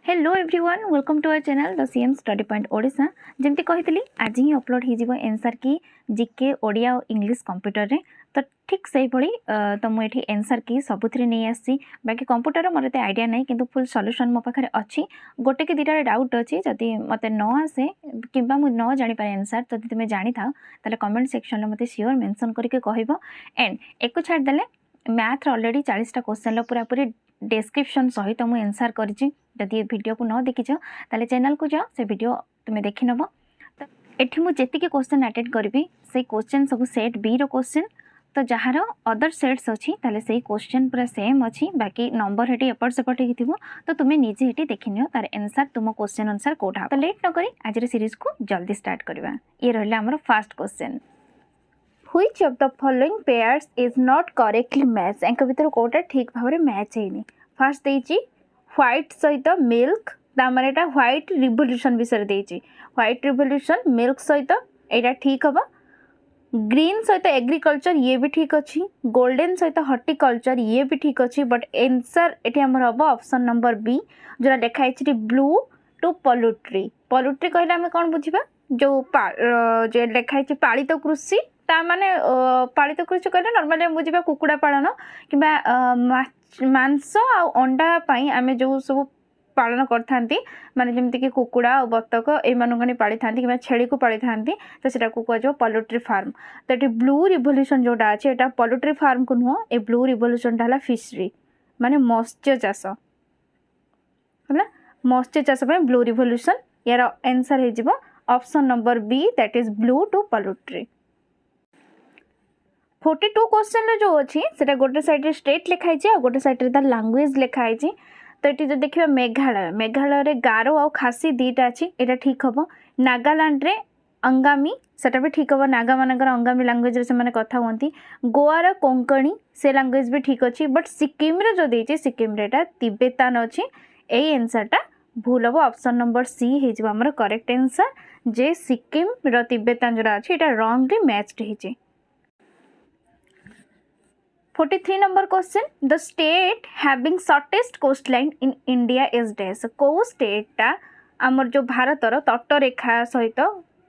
Hello everyone welcome to our channel the CM study point Odisha जमती कही आज ही अपलोड हो एनसर की जीके ओडिया और इंग्लिश कंप्यूटर रे तो ठीक से भाई तो मुझे एनसर की सबुथ नहीं आसी बाकी कंप्यूटर मोर एत आइडिया नहीं किंतु फुल सॉल्यूशन मो पाखे अच्छी गोटे कि दुटा डाउट अच्छी जदि मत न आसे कि न जापर एनसर जब तुम्हें जानी था ताले कमेंट सेक्शन में मत सियोर मेंशन करके कहब एंड एक छाड़देले मैथ ऑलरेडी 40टा क्वेश्चन पूरा पूरी डिस्क्रिप्शन सहित मुझे एनसर करी जदि ये वीडियो को न देखी ताले चैनल को जाओ से वीडियो तुम्हें देखी नब तो ये मुझे क्वेश्चन अटेंड करी से क्वेश्चन सब सेट बी रो क्वेश्चन तो जार अदर सेट्स अच्छी ताले से क्वेश्चन पूरा सेम अच्छी बाकी नंबर हेटी एपट सेपट हो तो तुम्हें निजे हेटी देखी नियो तार आंसर तुम क्वेश्चन अनुसार कोटा तो लेट न करी आज सीरीज को जल्दी स्टार्ट करवा। ये रहा आमर first question which of the following pairs is not correctly match एंक भीतर कोटा ठीक भाव में मैच है फास्ट देची व्हाइट सहित मिल्क तामने एटा व्हाइट रिवोल्यूशन विषय देची व्हाइट रिवोल्यूशन मिल्क सहित एटा ठीक हबा ग्रीन सहित एग्रीकल्चर ये भी ठीक अच्छी गोल्डन सहित हॉर्टिकल्चर ये भी ठीक अच्छी बट आंसर एटी हमर हबो ऑप्शन नंबर बी जोरा लिखाई छि ब्लू टू पोल्ट्री पोल्ट्री कहले हम कोन बुझिबा जो लिखाई छि पालित कृषि ता माने पालित कृषि कहले नॉर्मली बुझिबा कुकुड़ा पालन किबा मांस आ अंडा पाई आमे जो सब पालन करथांती माने जेमति कि कुकुड़ा और बतक एमानकनी पाली थांती कि छेली को पाली थांती तो सेटा को कहजो पोल्ट्री फार्म तो ये ब्लू रिवोल्यूशन जोटा अछि एटा पोल्ट्री फार्म को नुह ए ब्लू रिवोल्यूशन ढाला फिशरी माने मत्स्य चाष हला मत्स्य चाष पे ब्लू रिवोल्यूशन यार आंसर हे जिवो option number B that is blue to poultry. 42 question जो अच्छी से गोटे साइड स्टेट लिखाई और गोटे साइड तार लैंग्वेज लिखाई तो ये जो देखिए मेघालय मेघालय रे गारो और खासी दीटा अच्छी यहाँ ठीक हम नागालैंड रे अंगामी सेटा भी ठीक हम नागा मानकर अंगामी लैंग्वेज से कथा होती गोवार कोंकणी से लैंग्वेज भी ठीक अच्छी बट सिक्किम रे जो देती सिक्किम रे तिब्बतान अच्छी यही आंसरटा भूल हम ऑप्शन नंबर सी हो आमर करेक्ट आंसर जे सिक्किम रो तिब्बतान जोड़ा अच्छी यहाँ रॉन्गली मैच्ड होती। 43 number question the state having shortest coastline in India is dash को स्टेट टा आमर जो भारतर तटरेखा सहित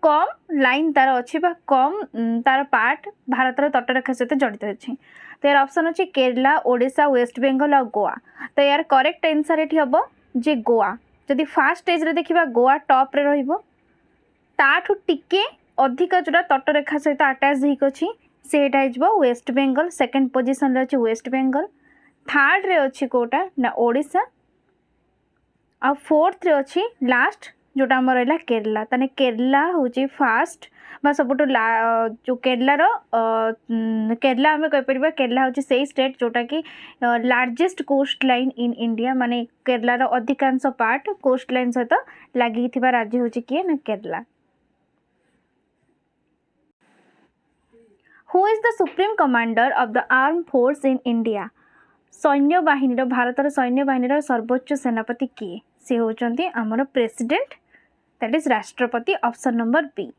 कम लाइन तार अच्छी बा कम तार पार्ट भारतर तटरेखा सहित जड़ित अच्छी तो यार ऑप्शन अच्छी केरला ओडिशा वेस्ट बेंगल और गोवा तो यार करेक्ट आंसर ये हम जे गोवा जदि फास्ट स्टेज रे देखिबा गोवा टॉप रे रहिबो ताठू टिके अधिक जोड़ा तटरेखा सहित अटैच होइक अछि सेटा हो वेस्ट बेंगल सेकेंड पोजिशन रे अच्छी वेस्ट बेंगल थर्ड रे अच्छी कोटा ना ओडिशा आ फोर्थ रे अच्छी लास्ट जोटा आम रहा केरला ताने केरला हूँ फास्ट बा सब जो केरलार केरला आम कहीपर केरला हूँ से स्टेट जोटा कि largest coastline in India माने केरलार अधिकांश पार्ट कोस्ट लाइन सहित लगी राज्य हूँ किए ना Kerala. Who is the supreme commander of the armed force in India? सैन्य बाहिनी भारतर सैन्य बाहिनी सर्वोच्च सेनापति किए से होचंती आमर प्रेसिडेंट दैट इज राष्ट्रपति option number B.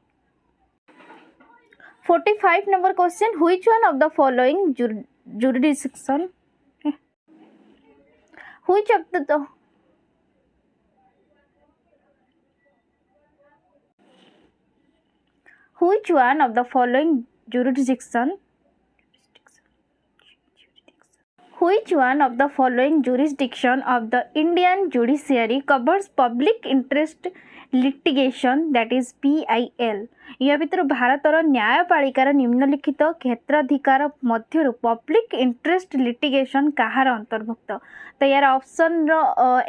45 number question which one of the following jurisdiction which of the which one of the following jurisdiction which one of the following jurisdiction of the Indian judiciary covers public interest litigation that is PIL यह भीतर भारतर न्यायपालिकार निम्नलिखित क्षेत्राधिकार मध्य public interest litigation कहार अंतर्भुक्त तो यार option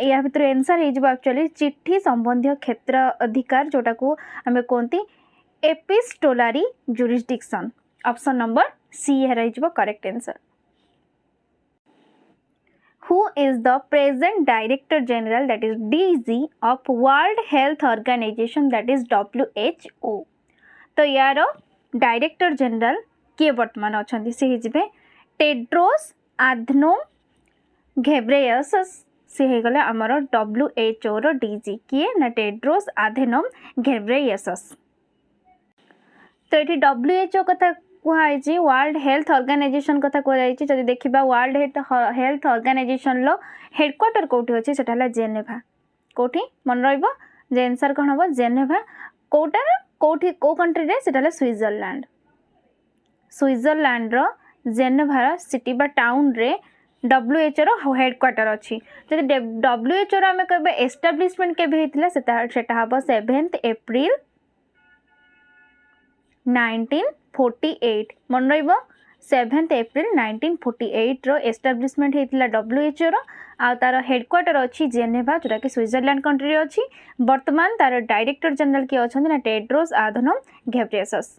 या भीतर answer हो actually चिट्ठी संबंधी क्षेत्र अधिकार जोटा को आम कहती एपिस्टोलारी जुरिस्डिक्शन ऑप्शन नंबर सी है correct answer. Who is the present director general that is DG of World Health Organization that is WHO तो यार डायरेक्टर जनरल किए वर्तमान अच्छा से टेड्रोस आधनोम घेब्रेयसस से हो गला आमर WHO रो DG किए ना टेड्रोस आधेनोम घेब्रेयसस तो ये WHO कथा कहुई वर्ल्ड हेल्थ ऑर्गेनाइजेशन कथा कहुई जब देखा वर्ल्ड हेल्थ ऑर्गेनाइजेशन लो हेडक्वार्टर कौटी अच्छे से जेनेभा कोठी मन रहिबो जे आंसर कोन हबो जेनेवा कोटा कोठी को कंट्री रे सेटा स्विट्जरलैंड स्विट्जरलैंड रो जेनेवा सिटी बा टाउन रे WHO रो हेडक्वार्टर अच्छी जदि WHO आम कहे एस्टाब्लीशमेंट केबे हेतिला सेटा हबो 7 एप्रिल 1948 मन रहिबो 7 एप्रिल 1948 रो एस्टाब्लीशमेंट हेतिला WHO रो आ तार हेडक्वार्टर अच्छी जेनेवा जोटा कि स्विट्जरलैंड कंट्री अच्छी वर्तमान तार डायरेक्टर जनरल किए अच्छा ना Tedros Adhanom Ghebreyesus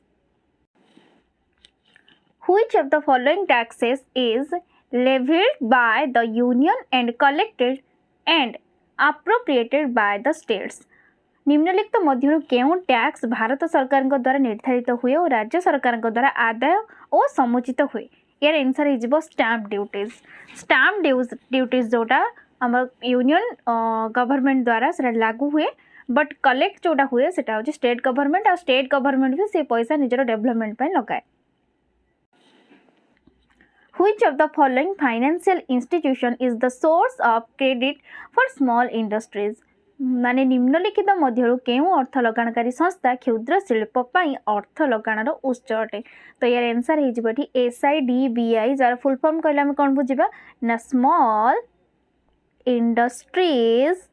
Which of the following taxes is levied by the union and collected and appropriated by the states? निम्नलिखित मध्य केउं टैक्स भारत सरकार द्वारा निर्धारित हुए और राज्य सरकार द्वारा आदाय और समुचित हुए यार आंसर हो स्टाम्प ड्यूटीज जोटा आम यूनियन गवर्नमेंट द्वारा से लागू हुए बट कलेक्ट जोटा हुए सेटा होची स्टेट गवर्नमेंट और स्टेट गवर्नमेंट भी से पैसा निजर डेवलपमेंट पे लगाए Which of the following financial institution is the source of credit for small industries? माने निम्नलिखित मध्यरु केउ अर्थ लगाणकारी संस्था क्षुद्र शिल्प पई अर्थ लगाणार उत्स अटे तो यार आंसर हे जिबठी SIDBI जार फुल फॉर्म कहले हम कोन बुझिबा ना small industries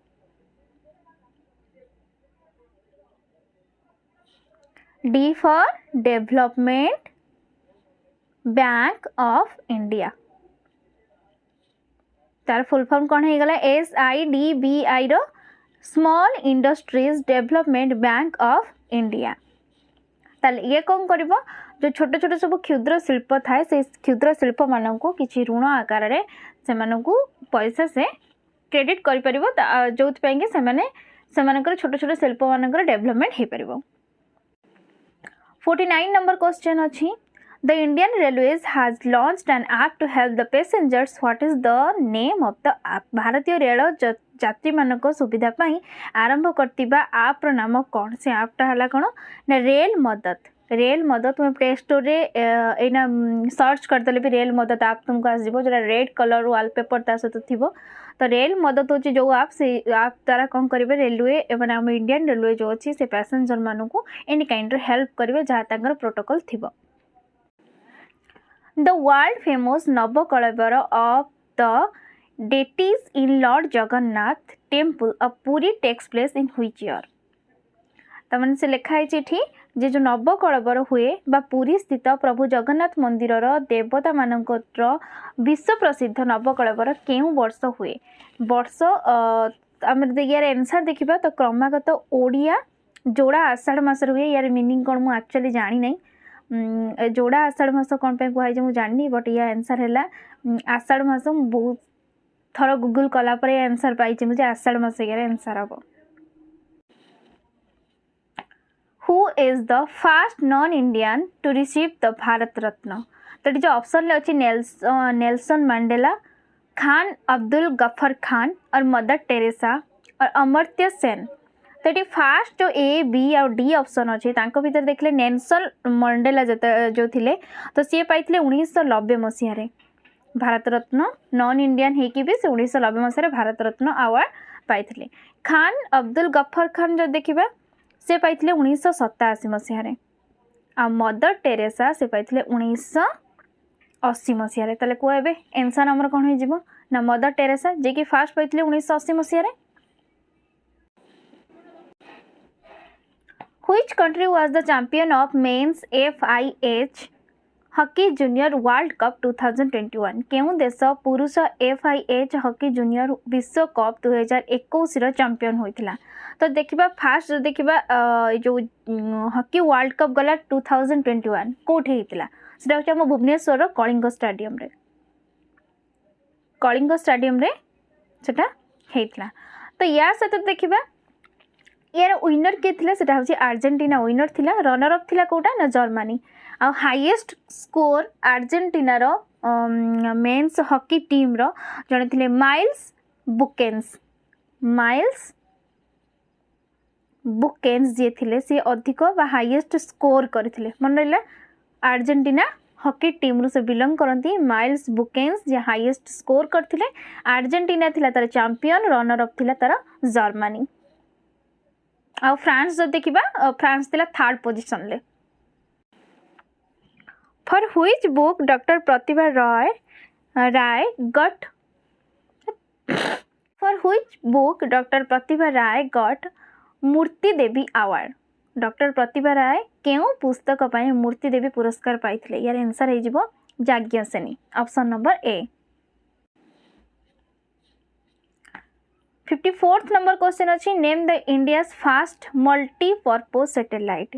D for development bank of India तार फुल फॉर्म कौन है गला SIDBI रो small industries development bank of India ताले ये कौन करिबो जो छोट छोट सब क्षुद्र शिल्प थाए से क्षुद्र शिल्प मानन को किछि ऋण आकार रे से मानन को पैसा से क्रेडिट करि परिबो जोथ पेंगे से माने सेमानकर छोट छोट शिल्प मानकर डेवलपमेंट हे परिबो 49 नंबर क्वेश्चन अछि The Indian Railways has launched an app to help the passengers. What is the name of the app? भारतीय रेल यात्री मानक सुविधा पाई आरंभ करतिबा ऐप रो नाम कोन से ऐप टा हला कोन ना रेल मदद तुम प्ले स्टोर रे एना सर्च करतले भी रेल मदद ऐप तुमको आसीबो जरा रेड कलर वॉलपेपर ता सहित थिबो तो रेल मदद होची जो ऐप से ऐप द्वारा कौन करेंगे रेलवे एवं आम इंडियन रेलवे जो अच्छी से पैसेंजर मानक एनी काइंड हेल्प करेंगे जहाँ तांकर प्रोटोकॉल थिबो The world famous Nabakalebar of the deities in Lord Jagannath temple of Puri takes place in which year? तमन से लिखा है चिठी जे जो नवकलेवर हुए बा पुरी स्थित प्रभु जगन्नाथ मंदिर देवता मानकर विश्व प्रसिद्ध नवकलेवर केउ वर्ष हुए वर्ष आम यार आंसर देखा तो क्रमागत ओडिया जोड़ा आषाढ़ मास हुए यार मीनिंग कौन मुझे एक्चुअली जानी नहीं जोड़ा आषाढ़ मास कौन पे कहुए मुझे जानी बट या आंसर है आषाढ़ मास बहुत थर गूगल कलापर आंसर पाई मुझे आषाढ़ मास यार आंसर हम Who is the first non-Indian to receive the Bharat Ratna तो जो ऑप्शन अच्छी Nelson Mandela Khan Abdul Gruffudd Khan और मदर टेरेसा और अमर्त्य सेन तो ये फास्ट जो A B और D ऑप्शन अच्छे भीतर देखले नेल्सन मंडेला जो थिले तो सी पाई 1990 मसीह भारत रत्न नॉन इंडियन होगी भी से 1990 मसीह भारत रत्न अवार्ड पाई खान अब्दुल गफर खान जो देखा से पाई 1987 मसीह आ मदर टेरेसा से पाई 1980 मसीह ताले को एबे आंसर हमर कोन हो जिवो ना मदर टेरेसा जे कि fast pi 1980 Masih Which country was the champion of men's FIH hockey junior world cup 2021 केउं देश पुरुष FIH हॉकी जूनियर विश्व कप 2021 रो चैंपियन होइथिला तो देखिबा फास्ट देखिबा जो हॉकी वर्ल्ड कप गला 2021 कोठे हितला सेटा होची हम भुवनेश्वर रो कलिंग स्टेडियम रे सेटा हेतला तो या सहित देखिबा यार विनर के थिला सेटा होची अर्जेंटीना विनर थिला रनर अप थिला कोटा ना जर्मनी आ हाईएस्ट स्कोर अर्जेंटीना रो मेन्स हॉकी टीम रो जने थिले माइल्स बुकेन्स जे थिले से अधिक बा हाईएस्ट स्कोर करथिले मन रहला अर्जेंटीना हॉकी टीम रु से बिलोंग करती। माइल्स बुकेन्स जे हाईएस्ट स्कोर करथिले। अर्जेंटीना थिला तार चैंपियन, रनर अप थिला तार जर्मनी। आ फ्रांस जो देखिबा फ्रांस थिला थर्ड पोजीशन ले। For which book doctor Pratibha Ray got for which book doctor Pratibha Ray got Moorti Devi award. Doctor Pratibha Ray केउ पुस्तक पाई मूर्ति देवी पुरस्कार पाइथिले। यार आंसर हे जिवो Yajnaseni, option number A. 54th number question अछि name the India's first multipurpose satellite.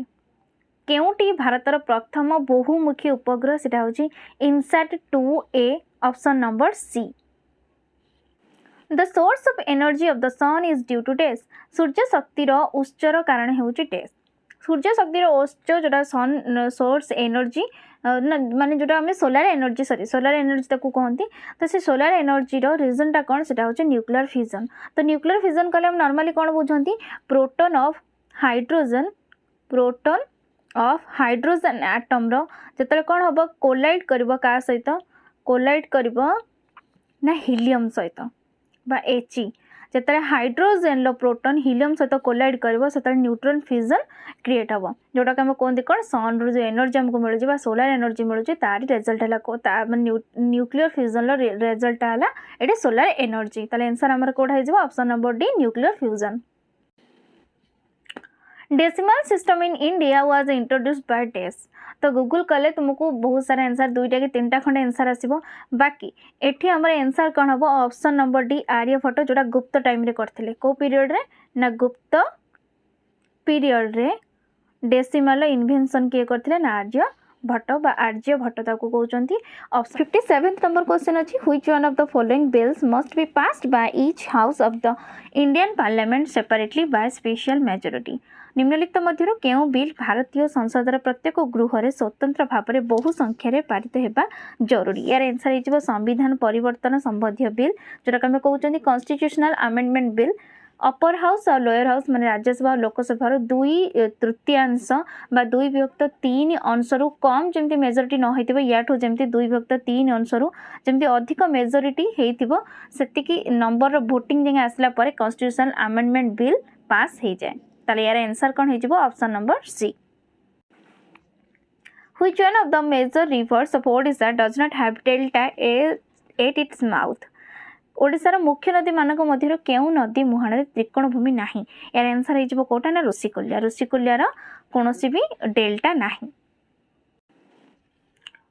केउटी भारतर प्रथम बहुमुखी उपग्रह सेटा होची INSAT 2A, option number C. The source of energy of the sun is due to days. सूर्य शक्तिर उत्सर कारण हेउची डेज। सूर्य शक्तिर उत्स जोटा सन सोर्स एनर्जी माने जोटा हमें सोलार एनर्जी ताकू कहती। तो से सोलार एनर्जी रो रीजन टा कौन सेटा होची न्यूक्लियर फिजन। तो न्यूक्लियर फिजन कले हम नॉर्मली कौन बुझंती प्रोटॉन ऑफ हाइड्रोजन एटम रो जतले कौन हबो कोलाइड करबो का सहित कोलाइड करबो ना हीलियम सहित बा He जतले हाइड्रोजन लो प्रोटॉन हीलियम सहित कोलाइड करबो सेतले न्यूट्रॉन फिजन क्रिएट हबो जोटा के हम कोनती कोन सन रो जो एनर्जी हमको मिल जे बा सोलार एनर्जी मिल जे तारी रिजल्ट हला को ता न्यूक्लियर फिजन लो रिजल्ट हला एटे सोलार एनर्जी। ताले आंसर हमर कोड हे जे option number D nuclear fusion. Decimal system in India was introduced by डेस। तो गूगल कले तुमको बहुत सारा आंसर 2टा कि 3टा खंडे आंसर आसीबो। बाकी एठी हमर आंसर कोन हबो ऑप्शन नंबर डी आर्यभट्ट जोटा गुप्त टाइम रे करथिले। को पीरियड रे ना गुप्त पीरियड रे डेसिमल इन्वेंशन किए करथिले ना आर्यभट्ट बा आर्यभट्ट ताको कहउचंती। 57th नंबर क्वेश्चन अछि which one of the following bills must be passed by each house of the Indian parliament separately by special majority. निम्नलिखित मध्यरु केउ बिल भारतीय संसदर प्रत्येक गृह स्वतंत्र भाव में बहु संख्यार पारित होगा जरूरी। यार आंसर हो संविधान परिवर्तन संबंधी बिल जोटा आम कहते constitutional amendment bill. Upper house और लोअर हाउस माने राज्यसभा और लोकसभा 2/3 बा 2/3 अंशरू कम जमती मेजोरिटी न होइतिबो याठू जमती 2/3 अंशरू जमती अधिक मेजोरिटी हेइतिबो सेतिकी नंबर वोटिंग जंगे आसला परे कॉन्स्टिट्यूशनल अमेंडमेंट बिल पास हो जाए। ताले यार आंसर कौन हो option number C. Which one of the major rivers of Odisha does not have delta at its mouth? ओडिशार मुख्य नदी मानक मध्यरु केउ नदी मुहाण त्रिकोण भूमि नाही। यार आंसर हो कोटा ना ऋषिकुल्या। ऋषिकुल्यार कोनोसी भी डेल्टा नाही।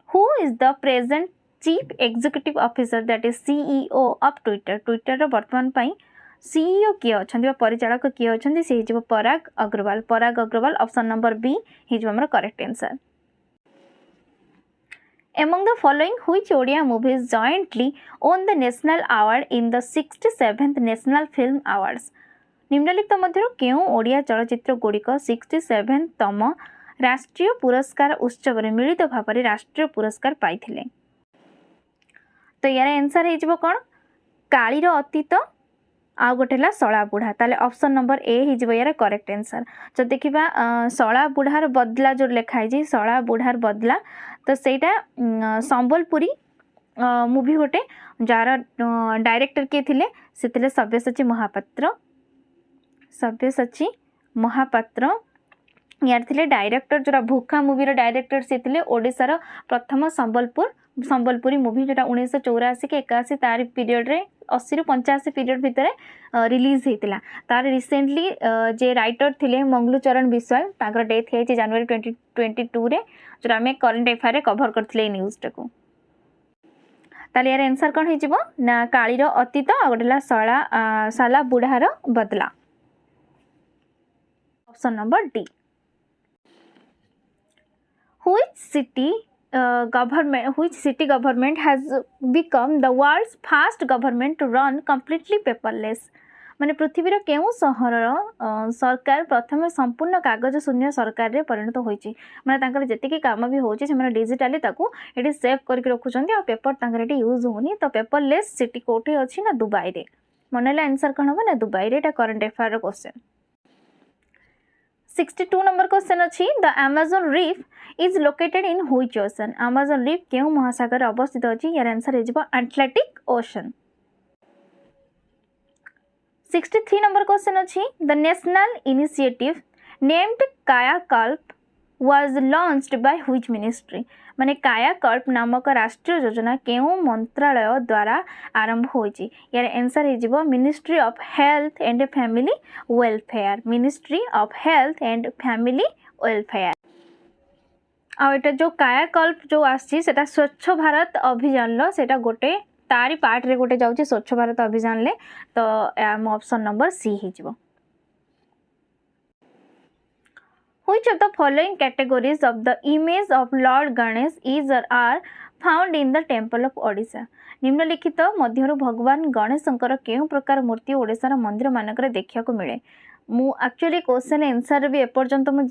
Who is the present chief executive officer that is CEO of Twitter? Twitter वर्तमान पाई सीईओ किए अच्छा परिचालक किए अच्छा सी हो पराग अग्रवाल। पराग अग्रवाल ऑप्शन नंबर बी हो correct answer. Among the following which Odia movies jointly won the national award in the 67th National Film Awards? निम्नलिखित मध्यरु केउ ओडिया चलचित्र गुड़िक 67तम राष्ट्रीय पुरस्कार उत्सव में मिलित भाव में राष्ट्रीय पुरस्कार पाइथिले। तो यार आंसर हो कौन कालीर अतीत आ गोटेला सला बुढ़ा। ताले ऑप्शन नंबर ए हो यार करेक्ट आंसर। जो देखा सला बुढ़ार बदला जो लिखाई सला बुढ़ार बदला तो सेटा संबलपुरी मूवी गोटे जार डायरेक्टर किए थिले से सब्यसाची महापात्र। सब्यसाची महापात्र यार थिले डायरेक्टर जोरा भूखा मूवीर डायरेक्टर से थिले ओडिशार प्रथम संबलपुरी मूवी जोटा 1984 के 81 तार पीरियड रे 80 रु 85 पीरियड भितर रिलीज होता। तार रिसेंटली जे राइटर थिले मंगलूचरण विश्वाल ताकर डेथ है जनवरी 2022 रे जो आम करेन्ट अफेयर कभर करथिले न्यूज टाको। ताले यार आंसर कौन हो ना कालीर अतीत आ गोटेला साला बुढ़ार बदला। Option number D. Which city government has become the world's first government to run completely paperless? माने पृथ्वीर केउ सहर सरकार प्रथम संपूर्ण कागज शून्य सरकार रे परिणत होईची। माने तांकर जतिके काम भी होची से माने डिजिटली ताकू एटी सेव करके रखुचंती आ पेपर तांकर एटी यूज होनी। तो पेपरलेस सिटी कोठी अछि ना दुबई रे। मनले आंसर कोन हो ना दुबई रे। एटा करंट अफेयर रो क्वेश्चन। 62 नंबर क्वेश्चन अच्छी the Amazon reef is located in which ocean Amazon reef केउ महासागर अवस्थित अछि यार आंसर हे जिवो एटलांटिक ओशन 63 नंबर क्वेश्चन अच्छी the national initiative named Kayakalp was launched by which ministry माने कायाकल्प नामक राष्ट्रीय योजना केउ मंत्रालय द्वारा आरंभ होइछि यार आंसर हे जिवो ministry of health and family welfare ministry of health and family welfare आ एटा जो कायाकल्प जो आछि सेटा स्वच्छ भारत अभियान लो सेटा गोटे तारी पार्ट रे गोटे जाउछि स्वच्छ भारत अभियान ले तो आम ऑप्शन नंबर सी हे जिवो Which of the following categories of the image of Lord Ganesh is or are found in the temple of Odisha? निम्नलिखित मध्यरु भगवान गणेशंकर केउ प्रकार मूर्ति ओडिसा मंदिर मानक देखा को मिले मु एक्चुअली क्वेश्चन आंसर भी एपर्यंत मु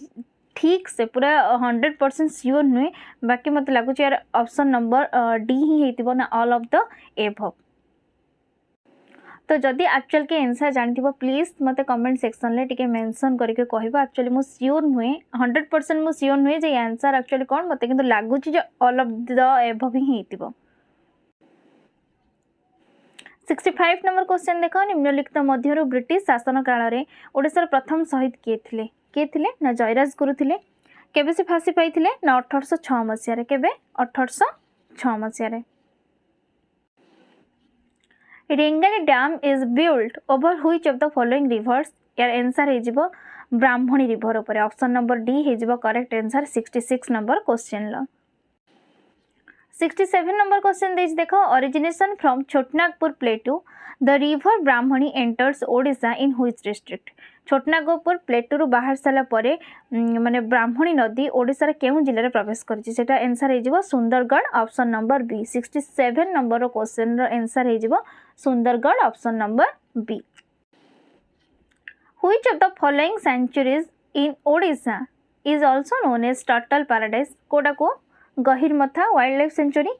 ठीक से पूरा 100% श्योर नुहे बाकी मत लगुच यार ऑप्शन नंबर डी ही हेतिबो ना ऑल ऑफ द एबव तो जदि एक्चुअल के आंसर जानथिबो प्लीज मते कमेंट सेक्शन ले टिके मेंशन करके कहबो एक्चुअली मु श्योर नुहे 100% मु श्योर नुहे जे आंसर एक्चुअली कोन मते किंतु लागुची जे ऑल ऑफ द एबव ही हेतिबो 65 नंबर क्वेश्चन देखो निम्नलिखित मध्यरु ब्रिटिश शासन काल रे ओडिसा प्रथम शहीद के थिले ना जयराज गुरु थिले केबे से फांसी पाइथिले ना 1806 मसिया रे केबे 1806 मसिया रे Rengali dam is built over which of the following rivers यार आंसर हे जिवो ब्राह्मणी रिवर ऊपर ऑप्शन नंबर डी हे जिवो करेक्ट आंसर 66 नंबर क्वेश्चन लो 67 नंबर क्वेश्चन देज देखो origination from Chhotanagpur प्लेटू the river Brahmani enters Odisha in which district Chhotanagpur प्लेटू बाहर सारा परे माने ब्राह्मणी नदी ओडिशा रे केउ जिल्ला रे प्रवेश करछि सेटा आंसर हे जिवो Sundargarh option number B 67 number question रो आंसर हे जिवो Sundargarh option number B which of the following sanctuaries in Odisha is also known as turtle paradise कोडा को Gahirmatha wildlife sanctuary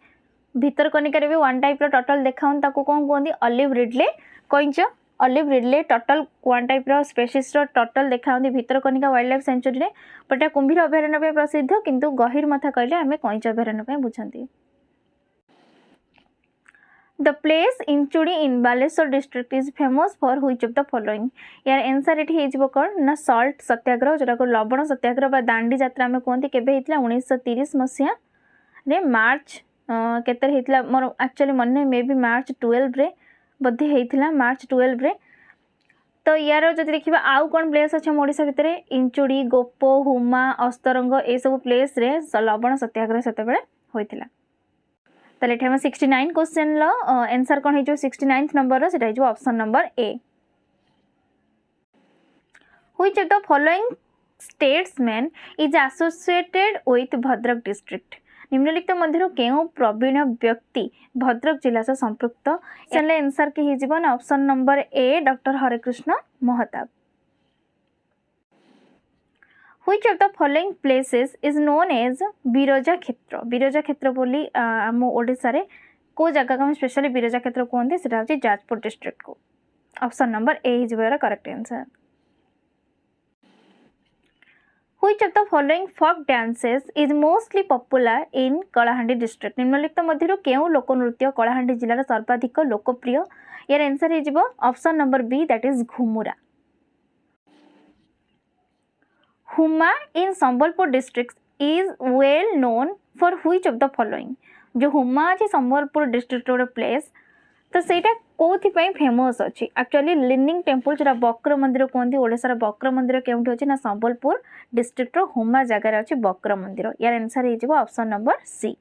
Bhitarkanika रे भी वन टाइप रो टर्टल देखाउन ताको कोन कोंदी ऑलिव रिडले कइंच olive ridley turtle one type रो स्पेसीज रो टर्टल देखाउंदी भितरकनिका वाइल्ड लाइफ सेंचुरी रे पटा कुंभीर अभयारण्य पे प्रसिद्ध किंतु गहिरमथा कहले हमें कइंच अभयारण्य पे बुझंती The place Inchudi in Baleswar district is famous for which of the following यार आंसर एठी हेजिबो कोन ना सॉल्ट सत्याग्रह जरा को लवण सत्याग्रह बा दांडी यात्रा में कोनती केबे हेतला 1930 मसिया रे मार्च केतर हेतला मोर एक्चुअली मन ने मे बी मार्च 12 रे बद्धे हेतला मार्च 12 रे तो यार जदि देखिबा आउ कोन प्लेस अछि ओडिसा भितरे इंचुडी गोपो हुमा अस्तरंग ए सब प्लेस रे लवण सत्याग्रह सेते बेले होइतिला ताले एठे हम 69 क्वेश्चन लो आंसर कोन हेजो 69th नंबर रो सेटा हेजो option number A which of the following statesman is associated with Bhadrak district निम्नलिखित मध्यरु केउ प्रवीण व्यक्ति भद्रक जिला से संपृक्त चले आंसर के हेजिबो ना option number A doctor Harekrushna Mahtab Which of the following places is known as Biraja Kshetra बोली आम ओडिसा रे को जगह को हम स्पेशली बिरजा क्षेत्र कहते सेटा होची जाजपुर डिस्ट्रिक्ट को option number A is where correct answer Which of the following folk dances is mostly popular in Kalahandi district निम्नलिखित मध्यरु केउ लोक नृत्य कलाहांडी जिल्ला सर्वाधिक लोकप्रिय यार आंसर हे जिवो option number B that is Ghumura Huma in Sambalpur district is well known for which of the following जो हुमा अछि संबलपुर डिस्ट्रिक्ट रो प्लेस तो सेटा कोथि पई फेमस अछि एक्चुअली लिनिंग टेंपल जरा बक्र मंदिर कोंदी ओडिसा रा बक्र मंदिर केउठी अछि ना संबलपुर डिस्ट्रिक्ट रो हुमा जगह रे अछि बक्र मंदिर यार आंसर हे जिवो option number C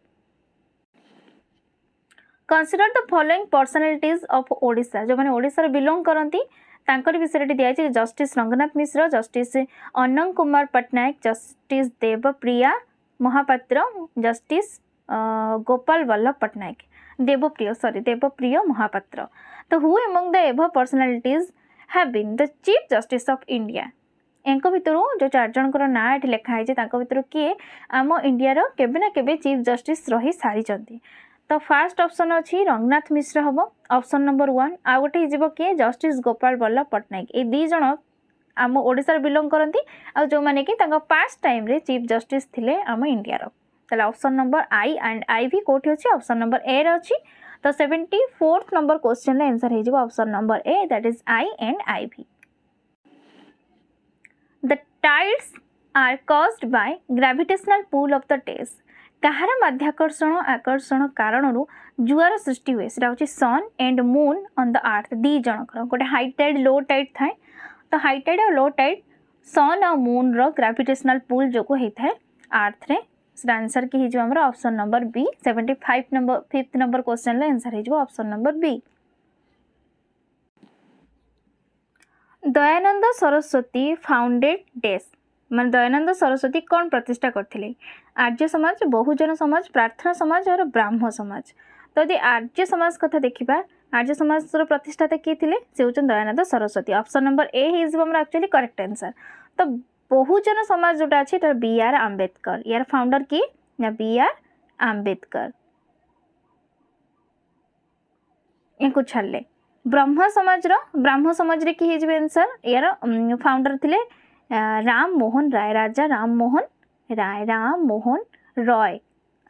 consider the following personalities of Odisha जो माने ओडिसा रे बिलोंग करंती तांकर विषय दिया है justice Ranganath Misra justice Anant Kumar Pattanaik justice Debapriya Mohapatra justice Gopal Ballabh Pattanaik Debapriya Mohapatra तो who among the above personalities have been the chief justice of India एंको भितरु जो चार जनकर ना एठी लेखा है तांको भितरु किए आम इंडिया रो केबे ना केबे चीफ जस्टिस रही सारी चंती तो फर्स्ट ऑप्शन अच्छी रंगनाथ मिश्र हम ऑप्शन नंबर 1 आ गोटे हो किए जस्टिस गोपाल वल्लभ पट्टनायक ये दी जन आम ओडिशा बिलोंग करती आ जो मैंने कि पास्ट टाइम रे चीफ जस्टिस थिले आम इंडिया रो ताले option number I and I भी कोठी अछि ऑप्शन नंबर ए रे अछि तो 74th नंबर क्वेश्चन रे आंसर हे जिवो option number A that is I and I भी the tides are caused by gravitational pull of the टेस कहार माध्याकर्षण आकर्षण कारण जुआर सृष्टि हुए से हूँ sun and moon on the earth दी जनकर गोटे हाई टाइड लो टाइड थाए तो हाई टाइड और लो टाइड सन और मून रो ग्रेविटेशनल पुल जो होता है अर्थ रे से आंसर की हो option number B 75 number 5th number question answer हो option number B Dayanand Saraswati founded डेस मान दयानंद सरस्वती कौन प्रतिष्ठा करथिले आर्य समाज बहुजन समाज प्रार्थना समाज और ब्राह्म समाज तो यदि आर्य समाज कथा देखिबा आर्य समाज प्रतिष्ठाता किए थिले से होचन Dayanand Saraswati option number A is हमर एक्चुअली करेक्ट आंसर तो बहुजन समाज जोटा अछि त बी आर आंबेडकर यार फाउंडर की ना बी आर आंबेडकर इनको छाड़ले ब्रह्म समाज रे की हे आंसर यार फाउंडर थिले राम मोहन राय राजा राम मोहन रॉय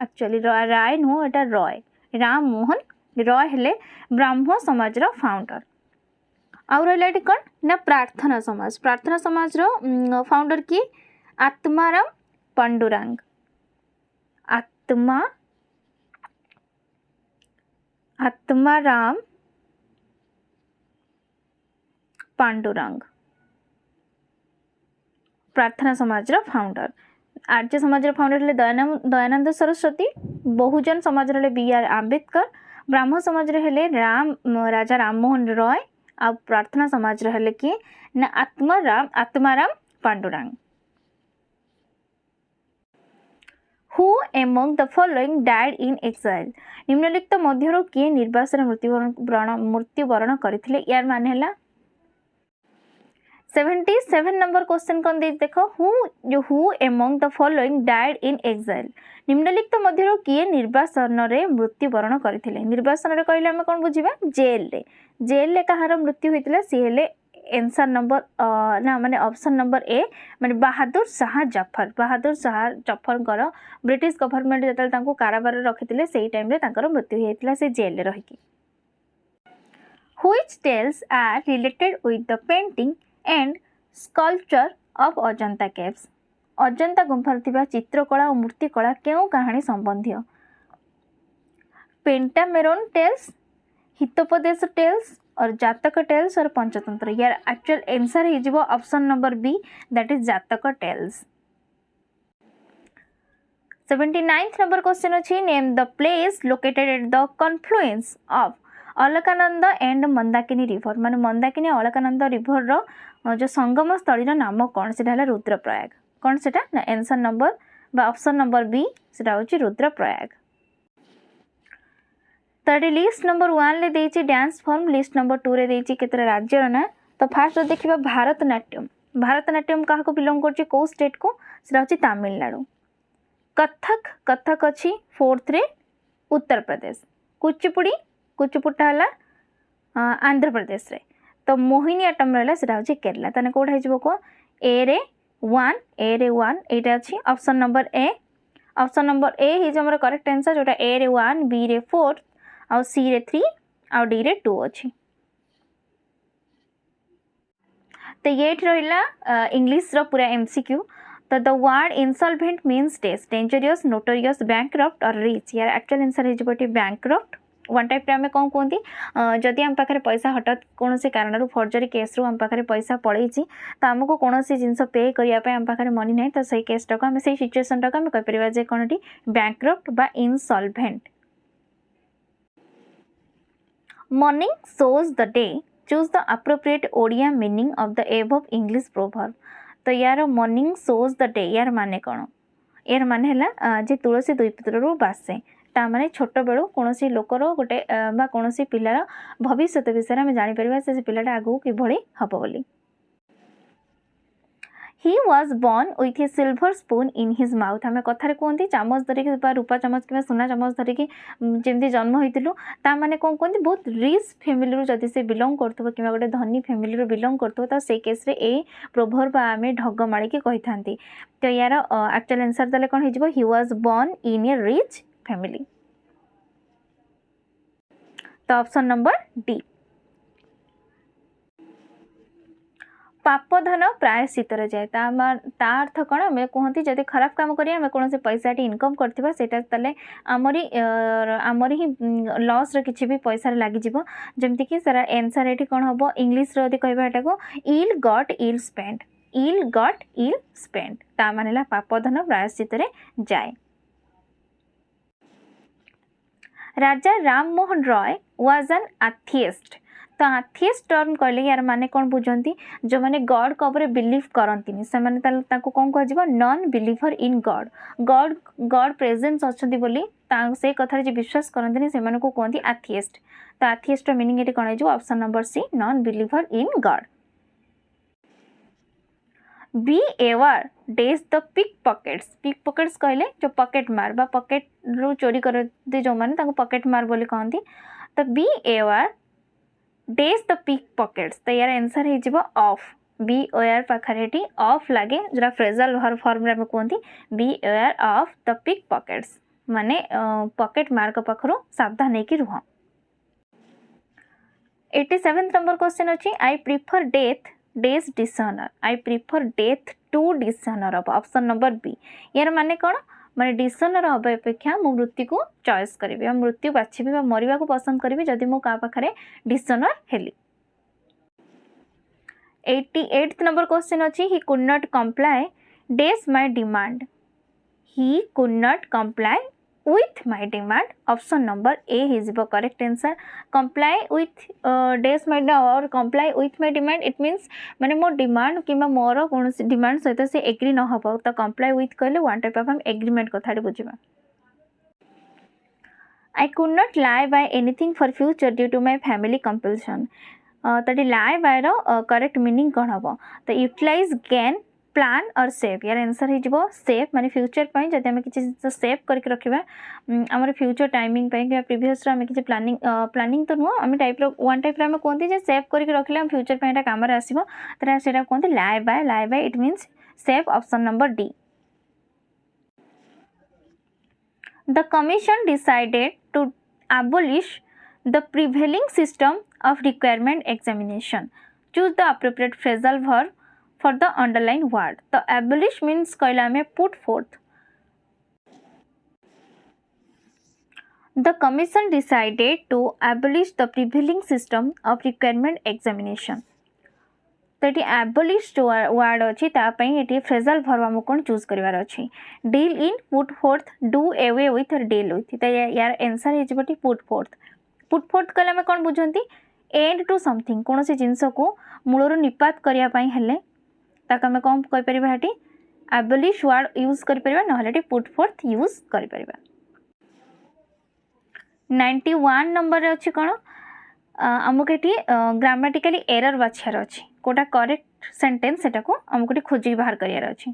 एक्चुअली राय नुह एटा रॉय राम मोहन रॉय हेले ब्राह्म समाज रो फाउंडर आउ रहा कौन ना प्रार्थना समाज रो फाउंडर की आत्माराम पांडुरंग आत्माराम पांडुरंग प्रार्थना समाज रो फाउंडर आर्य समाज रो फाउंडर हेले दयानंद सरस्वती बहुजन समाज रो बी आर आंबेडकर ब्राह्म समाज रो हेले राजा राम मोहन रॉय आ प्रार्थना समाज रो हेले कि ना Atmaram Pandurang who among the following died in exile निम्नलिखित मध्यरो किए निर्वासन मृत्युवरण करथिले यार माने हला 77 नंबर क्वेश्चन कौन दे देखो who among the following died in exile निम्नलिखित मध्यरो किए निर्वासन रे मृत्युवरण करथिले निर्वासन रे कहले हम कोन बुझिबा जेल रे कहार मृत्यु होइतिला सी हेले आंसर नंबर ना माने ऑप्शन नंबर ए माने बहादुर शाह जफर कर ब्रिटिश गवर्नमेंट जतल तांको काराबार रखितिले सेही टाइम रे तांकर मृत्यु होइतिला से जेल रे रहिकी which tales are related with the painting and sculpture of Ajanta caves Ajanta गुंफार थिबा चित्रकला और मूर्तिकला केउ कहानी संबंधी पेंटामेरोन टेल्स हितोपदेश टेल्स और जातक टेल्स और पंचतंत्र यार एक्चुअल आंसर हे जिवो option number B that is Jataka tales 79th number question अछि name the place located at the confluence of Alaknanda and Mandakini river माने मंदाकिनी अलकानंद रिवर रो जो संगम स्थली रो नाम कोन सेटा हला रुद्रप्रयाग कौन सेटा ना आंसर नंबर बा ऑप्शन नंबर बी सेटा होची रुद्रप्रयाग तड़ी लिस्ट नंबर 1 ले देची डांस फॉर्म लिस्ट नंबर 2 रे देची केतरा राज्य रो ना तो फर्स्ट देखिबा भारतनाट्यम काहा को बिलोंग करची को स्टेट को सेटा होची तमिलनाडु कथक अछि 4th रे उत्तर प्रदेश कुचिपुटा हला आंध्र प्रदेश रे तो मोहिनीअट्टम रहला सेटा होची केरला तने कोड है जबो को ए रे 1 एटा अछि ऑप्शन नंबर ए हिज हमर करेक्ट आंसर जोटा ए रे 1 बी रे 4 और सी रे 3 और डी रे 2 अछि तो ये रहिला इंग्लिश रो पूरा एमसीक्यू तो the word insolvent means dangerous notorious bankrupt और रिच यार एक्चुअल आंसर है जबोटी बैंकरप्ट वन टाइप आम कौन कहती जदि आम पाखे पैसा हठात कौन से कारण फर्जरी केस रु आम पाखे पैसा पड़े तो आमको कौन जिनस पे करने आम पाखे मनी ना तो सही केसटा को आम से सिचुएसन टाक आम कहीपर जे कौन बैंकरप्ट बा insolvent morning shows the day choose the appropriate Odia meaning of the above English proverb तो यार मॉर्निंग शोज द डे यार माने कौन यार माने है जे तुलसी दुई पत्र रु बासे तामाने छोट बेलू कौन लोकर गोटे कौन पिलार भविष्य विषय में जापर से पिलाटा आगू किभली हम बोली He was born with a silver spoon in his mouth. आम कथार कहते चामच धरिकी रूपा चामच कि सोना चामच धरिकी जमी जन्म होइतिलु ता माने कौन कहते बहुत रिच फैमिली जदि से बिलोंग करथबो कि गोटे धनी फैमिली बिलोंग करथबो तो से केस रे ए प्रोभर्ब आम ढग मारिकी कहि थांती। तो यार एक्चुअल आंसर ताले कोन हिजबो he was born in a rich family. तो ऑप्शन नंबर डी। पापधन प्रायश्चित जाए ता अर्थ कौन आम कहती जब खराब काम करें कौन से पैसा इनकम करवा से आमरी ही लॉस रे किसी भी पैसा लगी जमीक सारा आंसर ये कौन हम इंग्लीश रे कहटा को इल गट इल स्पेंड। इल गट इल स्पेंड ता माने पापधन प्रायश्चित जाए। Raja Ram Mohan Roy was an atheist. तो एथियस्ट टर्म कहले यार माने कौन बुझंती जो माने गॉड को ऊपर बिलीव करंतिनी से माने ताको कौन कह non believer in God. God God presence अच्छी बोली से कथार जो विश्वास करंतिनी से माने को कहती एथियस्ट। तो एथियस्ट मीनिंग ये कौन हो option number C non believer in God. Beware डेज the pickpockets. Pickpockets कहले जो पॉकेट मार बा पॉकेट रू चोरी करते जो माने ताको पॉकेट मार बोली कहती। तो बी एवर डेज द पिक पॉकेट्स तो यार आंसर हो ऑफ। बी एयर पाखे ऑफ लगे जो फ्रेजल वर्ब फॉर्म रे कहते beware of the pickpockets माने पॉकेट मार्क पाखरु सावधान होकर रुह। 87 नंबर क्वेश्चन अच्छी आई प्रिफर डेथ डेज dishonour. I prefer death to dishonour ऑफ ऑप्शन नंबर बी। यार माने कौन माने डिसऑनर हवा अपेक्षा मु मृत्यु को चॉइस करी मृत्यु बाछी मरवा को पसंद करी जदि मो का पाखरे डिसऑनर हेली। 88 नंबर क्वेश्चन अच्छी he could not comply days my demand. He could not comply with my demand option number A is the correct answer। comply with days my or comply with my demand it means माने more demand कि मोर कौन demand सहित से agree न हो तो comply with कहले one type of agreement कथाटी बुझिबा। I could not lie by anything for future due to my family compulsion। तटी lie by रो करेक्ट मीनिंग कौन हम तो यूटिलाइज गेन प्लान और सेव। यार आंसर हो सेव माने फ्यूचर पाई जदि आम किसी सेव करके रखा आम फ्यूचर टाइमिंग कि प्रीवियस आम किसी प्लानिंग प्लानिंग तो नुह आम टाइप वन टाइप आम कहते सेव करके रखले आम फ्यूचर पाई काम आसो तो से कहते लाई by it means save option number D. The commission decided to abolish the prevailing system of requirement examination। Choose the appropriate phrasal verb for the underlined word। तो abolish means कहला में put forth। The commission decided to abolish the prevailing system of requirement examination। तो ये abolish जो word अच्छी तापाई ये phrasal verb आमको कौन चूज करिवार अच्छी deal in put fourth do away with और डील विथ। तो यार आंसर हो पुट फोर्थ। पुट फोर्थ कहले आम कौन बुझंती एंड टू समथिंग कौन सी जिनस को मूलर निपात करने हेले ताको आम कौन कहीपर ये abolish वर्ड यूज कर पुट फोर्थ यूज कर। 91 नंबर अच्छी कौन आमको ये ग्रामेटिकली एरर बाछार अच्छी कोटा करेक्ट सेंटेंस सेटा को आमको ये खोजिक बाहर करार अच्छी।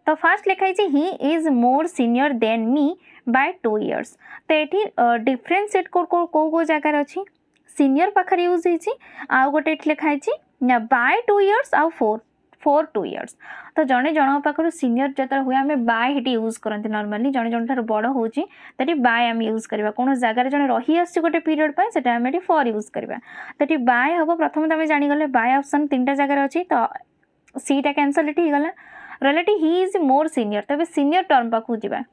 तो फास्ट लिखाई he is more senior than me by 2 years। तो ये डिफरेन्सीएट को जगार अच्छी सीनियर पाखे यूज होती आउ गोटे लिखाई बाय 2 years आउ 4 2 years। तो जड़े जन पाखर सीनियर जो हुए आम बाय ये यूज करते नॉर्मली जड़े जन ठार बड़ हो बाय आम यूज करवा कौन जगार जन रही आस गोटे पीरियड से आम ये फॉर यूज करवा। तो ये बाय हम प्रथम तो आम जानीगले बाय ऑप्शन 3टा जगार अच्छी तो सीटा कैंसल ये गला रही ही इज मोर सीनियर। तो सीनियर टर्म पाखु जा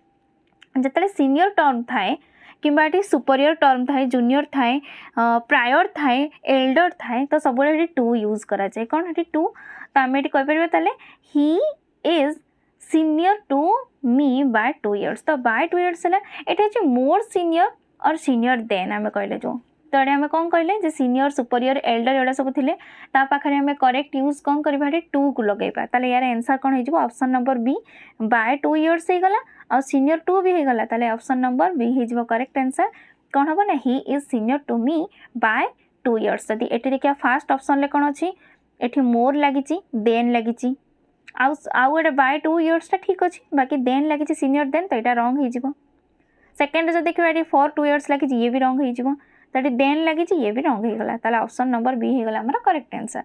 जिते सीनियर टर्म थाए कि सुपरियर टर्म थाए जूनियर थाए प्रायर थाए एल्डर थाए तो सब टू यूज कराए कौन ये टू तो आम ये कहीपर he is senior to me by 2 years। तो बाय 2 years है ये मोर सीनियर और सीनियर देन आम कहले जो तो ये आम कौन कहले सीनियर सुपरियर एल्डर एड़ा सब थे पाखे आम करेक्ट यूज कौन करवा टू को लगेगा। ताले यार आंसर कौन हो option number B by 2 years हो गला और सीनियर टू भी हो गला। ताले ऑप्शन नंबर बी हो करेक्ट आंसर कौन हम ना he is senior to me by 2 years। यदि ये देखिए फास्ट ऑप्शन ले कौन अच्छी ये मोर लगी देन लगी आउ गोटे बाय 2 इयर्सटा ठीक अच्छे बाकी देन लगी सीनियर देन तो यहाँ रंग हो सेकेंड जो देखिए ये फॉर 2 इयर्स लगी ये भी रंग हो तो ये देन लगी ये भी रंग हो गला ताले ऑप्शन नंबर बी हो गला हमर correct answer.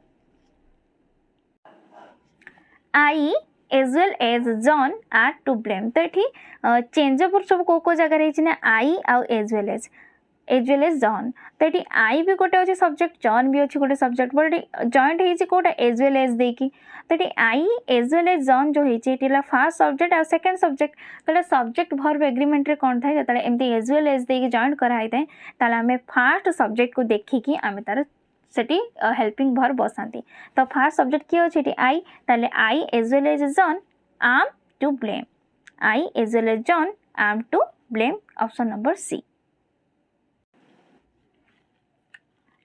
I as well as John are to blame तो ये चेंजअप सब को जगह रही ना आई आउ एज वेल एज जॉन तो ये आई भी गोटे अच्छे सब्जेक्ट जॉन भी अच्छे गोटे सब्जेक्ट बट जॉइंट होती कौटा एज वेल एज देकी तो ये आई एज वेल एज जॉन जो होती फास्ट सब्जेक्ट आ सेकेंड सब्जेक्ट तो सब्जेक्ट भर्ब एग्रीमेंट कौन थाए जो एमती एज वेल एज देकी जॉइंट कराई थाए ताले आम फास्ट सब्जेक्ट को देखिकी आम तार सेठी हेल्पिंग भर्ब बसाती तो फास्ट सब्जेक्ट किए अच्छे आई ताले I as well as John am to blame I as well as John am to blame option number C.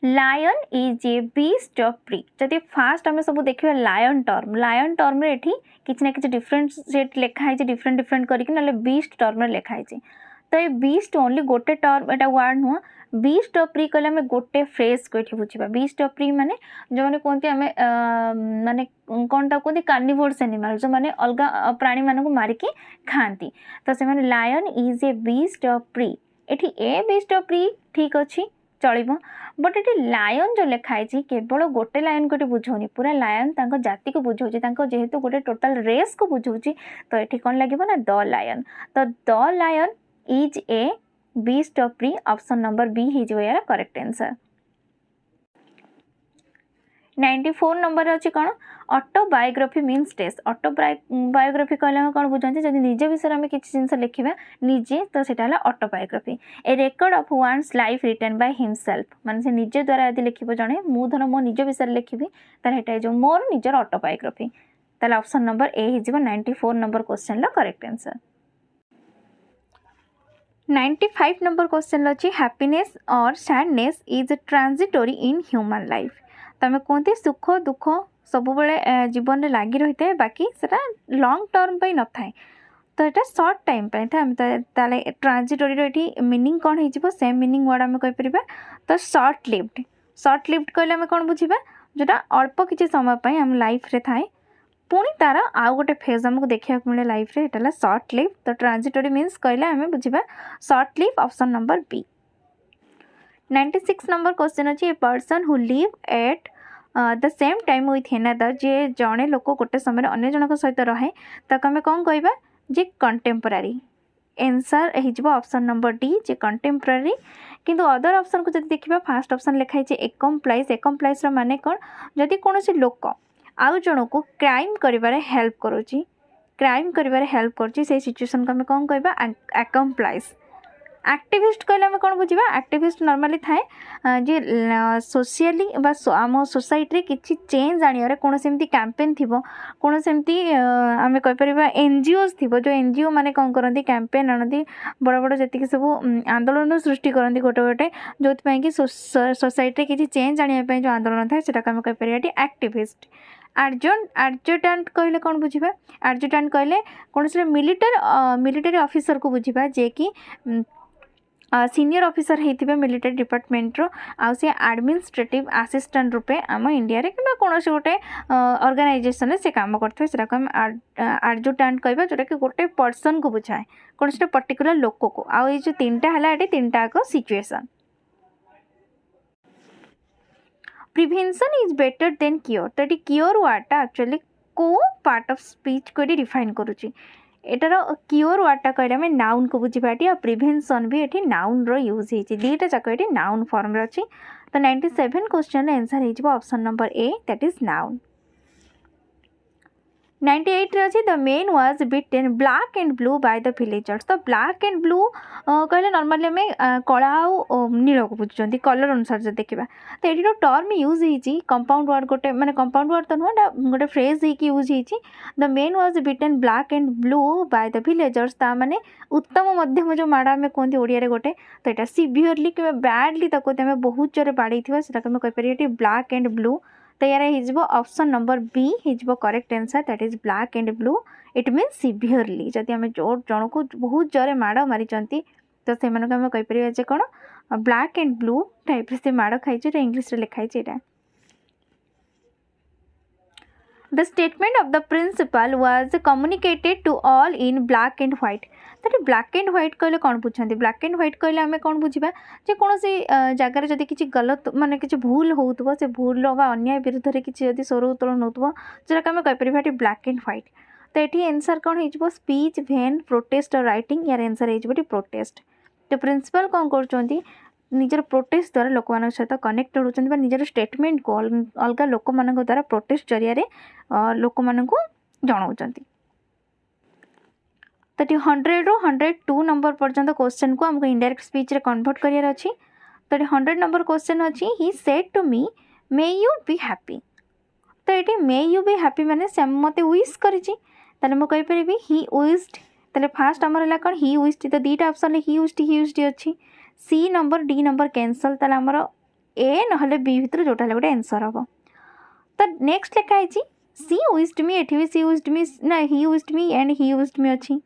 Lion is a beast of prey जदि फास्ट आम सब देखिए लायन टर्म ये किसी ना कि डिफरेंट लिखाई डिफरेंट डिफरेंट करके बीस्ट टर्म लिखाई तो ये बीस्ट ओनली गोटे टर्म एटा वर्ड नुह बीस्ट ऑफ प्री कहले हमें गोटे फ्रेज को ये बुझा बीस्ट ऑफ प्री माने जो मैंने कहते आम माने कौन टा कहते कार्निवोर्स एनिमल जो मैंने अलग प्राणी मानक मारिकी खाती तो से lion is a beast of prey ये ए बीस्ट ऑफ प्री ठीक अच्छे चलो बट ये लायन जो लिखाई केवल गोटे लायन को बुझाऊनी पूरा लायन जाति को बुझाऊँ जेहेतु गोटे टोटाल रेस को बुझाऊँ तो ये कौन लगे ना द लायन तो the lion is a beast of prey option number B हो यार करेक्ट आंसर। 94 नंबर अच्छी कौन ऑटोबायोग्राफी मीन्स टेस्ट ऑटोबायोग्राफी कहले कौन बुझाते जब निज विषय में किसी जिन लिखा निजे तो सेटा autobiography a record of one's life written by himself माने से निजे द्वारा यदि लिख जड़े मु धर मो निज विषय लिखी तार जो मोर निजर ऑटोबायोग्राफी ताले ऑप्शन नंबर ए हो 94 number question correct answer. 95 number question अच्छी हैप्पीनेस और sadness is transitory in human life तमें कहते सुख दुख सब बेले जीवन में लगी रही है बाकी सेटा लॉन्ग टर्म पे न थाए तो यहाँ सर्ट टाइम पे था ट्रांजिटोरी ये मीनिंग कौन हो सेम मीनिंग वर्ड आम कहीपर तो सर्ट लिव्ड कहले आम कौन बुझा जोटा अल्प किसी समय आम लाइफ रे थाए पुणी तार आउ गोटे फेज आमको देखा मिले लाइफ रे ये सर्ट लिव तो ट्रांजिटोरी मीन्स कहले आम बुझा short live option number B. 96 number question अच्छी a person who live at the same time with another जे जड़े लोक गोटे समय अन्य जनक सहित रहे ताको आम कौन कहवा जे कंटेम्पोरारी आंसर हो option number D J contemporary किंतु अदर ऑप्शन को जब देखा फास्ट ऑप्शन लिखाई एकम्प्लाइज माने कौन जदि कौन लोक आउ जन को क्राइम करिबारे हेल्प करुची क्राइम करिबारे हेल्प करुची से सिचुएशन को आम कौन कहवा एकम्प्लाइज। एक्टिविस्ट कहले आम कौन बुझा एक्टिविस्ट नॉर्मली थाए जे सोशली आम सोसाइटी किसी चेंज आने कौन सेमती कैंपेन थी कौन सेमती आम कहीपर एनजीओज थी जो एनजीओ माने कौन करती कैंपेन आनती बड़ बड़ जी सब आंदोलन सृष्टि करती गोटे गोटे जो कि सोसाइटी किसी चेंज आने जो आंदोलन थाए से आम कहीपर एक्टिविस्ट। आर्जुटांट कहले कौन बुझा आर्जुटांट कहले कौन से मिलिटरी ऑफिसर को बुझा जे कि सीनियर ऑफिसर होते मिलिटरी डिपार्टमेंट रो आउ से एडमिनिस्ट्रेटिव असिस्टेंट रूपे आम इंडिया रे कि कौन से गोटे ऑर्गेनाइजेशन से काम करते हैं हम आर्जुटांट कहवा जोटा कि गोटे पर्सन को बुझाए कौन से पर्टिकुलर लोक को आउ ये जो तीनटा है ये तीनटा एक situation. Prevention is better than cure तो ये क्योर वर्डटा एक्चुअली को पार्ट ऑफ स्पीच को डिफाइन करुच्ची एटार क्योर वर्डटा कहले आम नाउन को बुझीपाटी और प्रिवेंशन भी ये नाउन रो यूज होती दीटा जाक ये नाउन फॉर्म अच्छी तो 97 क्वेश्चन आंसर हो option number A that is noun. 98 अच्छी the main was bitten black and blue by the villagers तो ब्लैक एंड ब्लू कहले नॉर्मली आम कला और नील को बुझुंट कलर अनुसार जो देखा तो ये टर्म यूज होती कंपाउंड वर्ड गोटे माने कंपाउंड वर्ड तो नुह गोटे फ्रेज होगी यूज होती the main was bitten black and blue by the villagers ता माने उत्तम मध्यम जो माड़ आम कहते ओडिया गोटे तो यहाँ सिवियरली कि बैडली ताको आम बहुत जोर बाड़े से कहीपर ब्लैक एंड ब्लू तो यार हो ऑप्शन नंबर बी हो correct answer that is black and blue it means severely जदि आम जो जन को बहुत जोरे माड़ मारी तो से आम कहीपर कौन ब्लैक एंड ब्लू टाइप से माड़ खाई इंग्लीश लिखाई। The statement of the principal was communicated to all in black and white. तो ब्लैक एंड व्हाइट कहले कौन बुझाते ब्लैक एंड व्हाइट कहले आम कौन बुझा जे कौन जगार जदि किसी गलत माने किसी भूल होउतबो से भूल बा अन्याय विरुद्ध में किसी जदि स्वर उत्तोलन होउतबो जोटा आम कहीपर ब्लैक एंड व्हाइट। तो ये आंसर कौन हो स्पीच भेन प्रोटेस्ट और राइटिंग यार आंसर हो प्रोटेस्ट। तो प्रिंसिपल कौन कर निजर प्रोटेस्ट द्वारा लोक मान सहित कनेक्टेड होती निजर स्टेटमेंट को अलग लोक मान द्वारा प्रोटेस्ट जरिया लोक मान जनाऊँ। तो 100 ରୁ 102 नंबर पर्यंत क्वेश्चन को हमको इनडायरेक्ट स्पीच रे कन्वर्ट करियर अछि। तो 100 नंबर क्वेश्चन अछि he said to me may you be happy. तो ये मे यू बी हैप्पी माने से मते विश करिछि ताले म कहि परिबी ही विश्ड। ताले फास्ट हमर हला कोन ही विश्ड। तो दीटा ऑप्शन ही विश्ड अछि। C number D number cancel ताले हमर ए नहले बी भितर जोटा ले गोटे आंसर हबो। तो नेक्स्ट लेखा है सी विश्ड मी एठी भी सी विश्ड मी ना ही wished me and he wished मी अछि।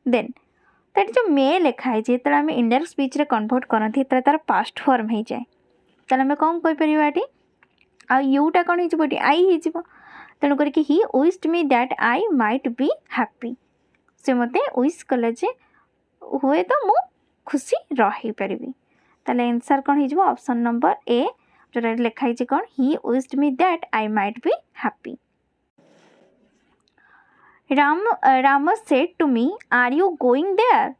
देन तो जो मे लिखाई जो आम इनडायरेक्ट स्पीच रे कन्वर्ट करती तार पास्ट फॉर्म हो जाए ताले आम कौन कहीपर आ यूटा कौन हो आई हो तेणुक he wished me that I might be happy. से मते विश कले जे हुए तो मु खुशी रही पारिबी। ताले आंसर कौन हो ऑप्शन नंबर ए जोटा लिखाई कौन he wished me that I might be happy. Ram said to me are you going there.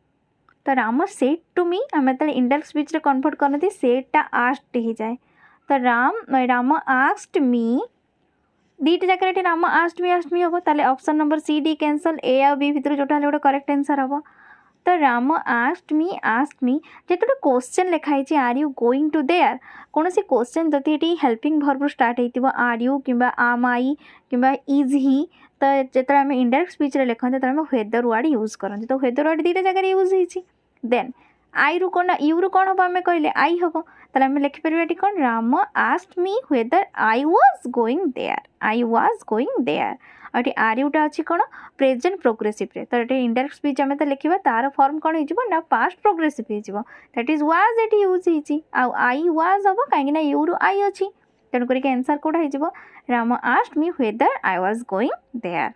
तो राम सेड टू मी आम इंडायरेक्ट स्पीच रे कन्वर्ट करते सेडटा आस्क्ड हो जाए। तो राम आस्क्ड मी दीटा जगह राम आस्क्ड मी हम ताले option number C D cancel A आ बी भितर जोटा गोटे करेक्ट आंसर हम। तो राम आस्क्ड मी जेते क्वेश्चन लिखाई are you going to there कौन सी क्वेश्चन जदि ये हेल्पिंग वर्ब स्टार्ट हो आर यू कि आम आई कि इज ही तो जो आम इनडायरेक्ट स्पीच रे लिखते तो आम वेदर वर्ड यूज करते। तो वेदर वर्ड दीटा जगह यूज हो देन आई रु कौन यू रु कौन हम आम कहले आई हम तो आम लिखिपर कौन Ram asked me whether I was going there और आर यूटा अच्छी कौन प्रेजेंट प्रोग्रेसिव रे। तो ये इनडायरेक्ट स्पीच आम तो लिखा तार फॉर्म कौन हो पास्ट प्रोग्रेसिव हो दैट इज वाज ये यूज हो आई वाज हम कहीं यू रु आई अच्छी तेणुक आंसर कौटा हो Ram asked me whether I was going there.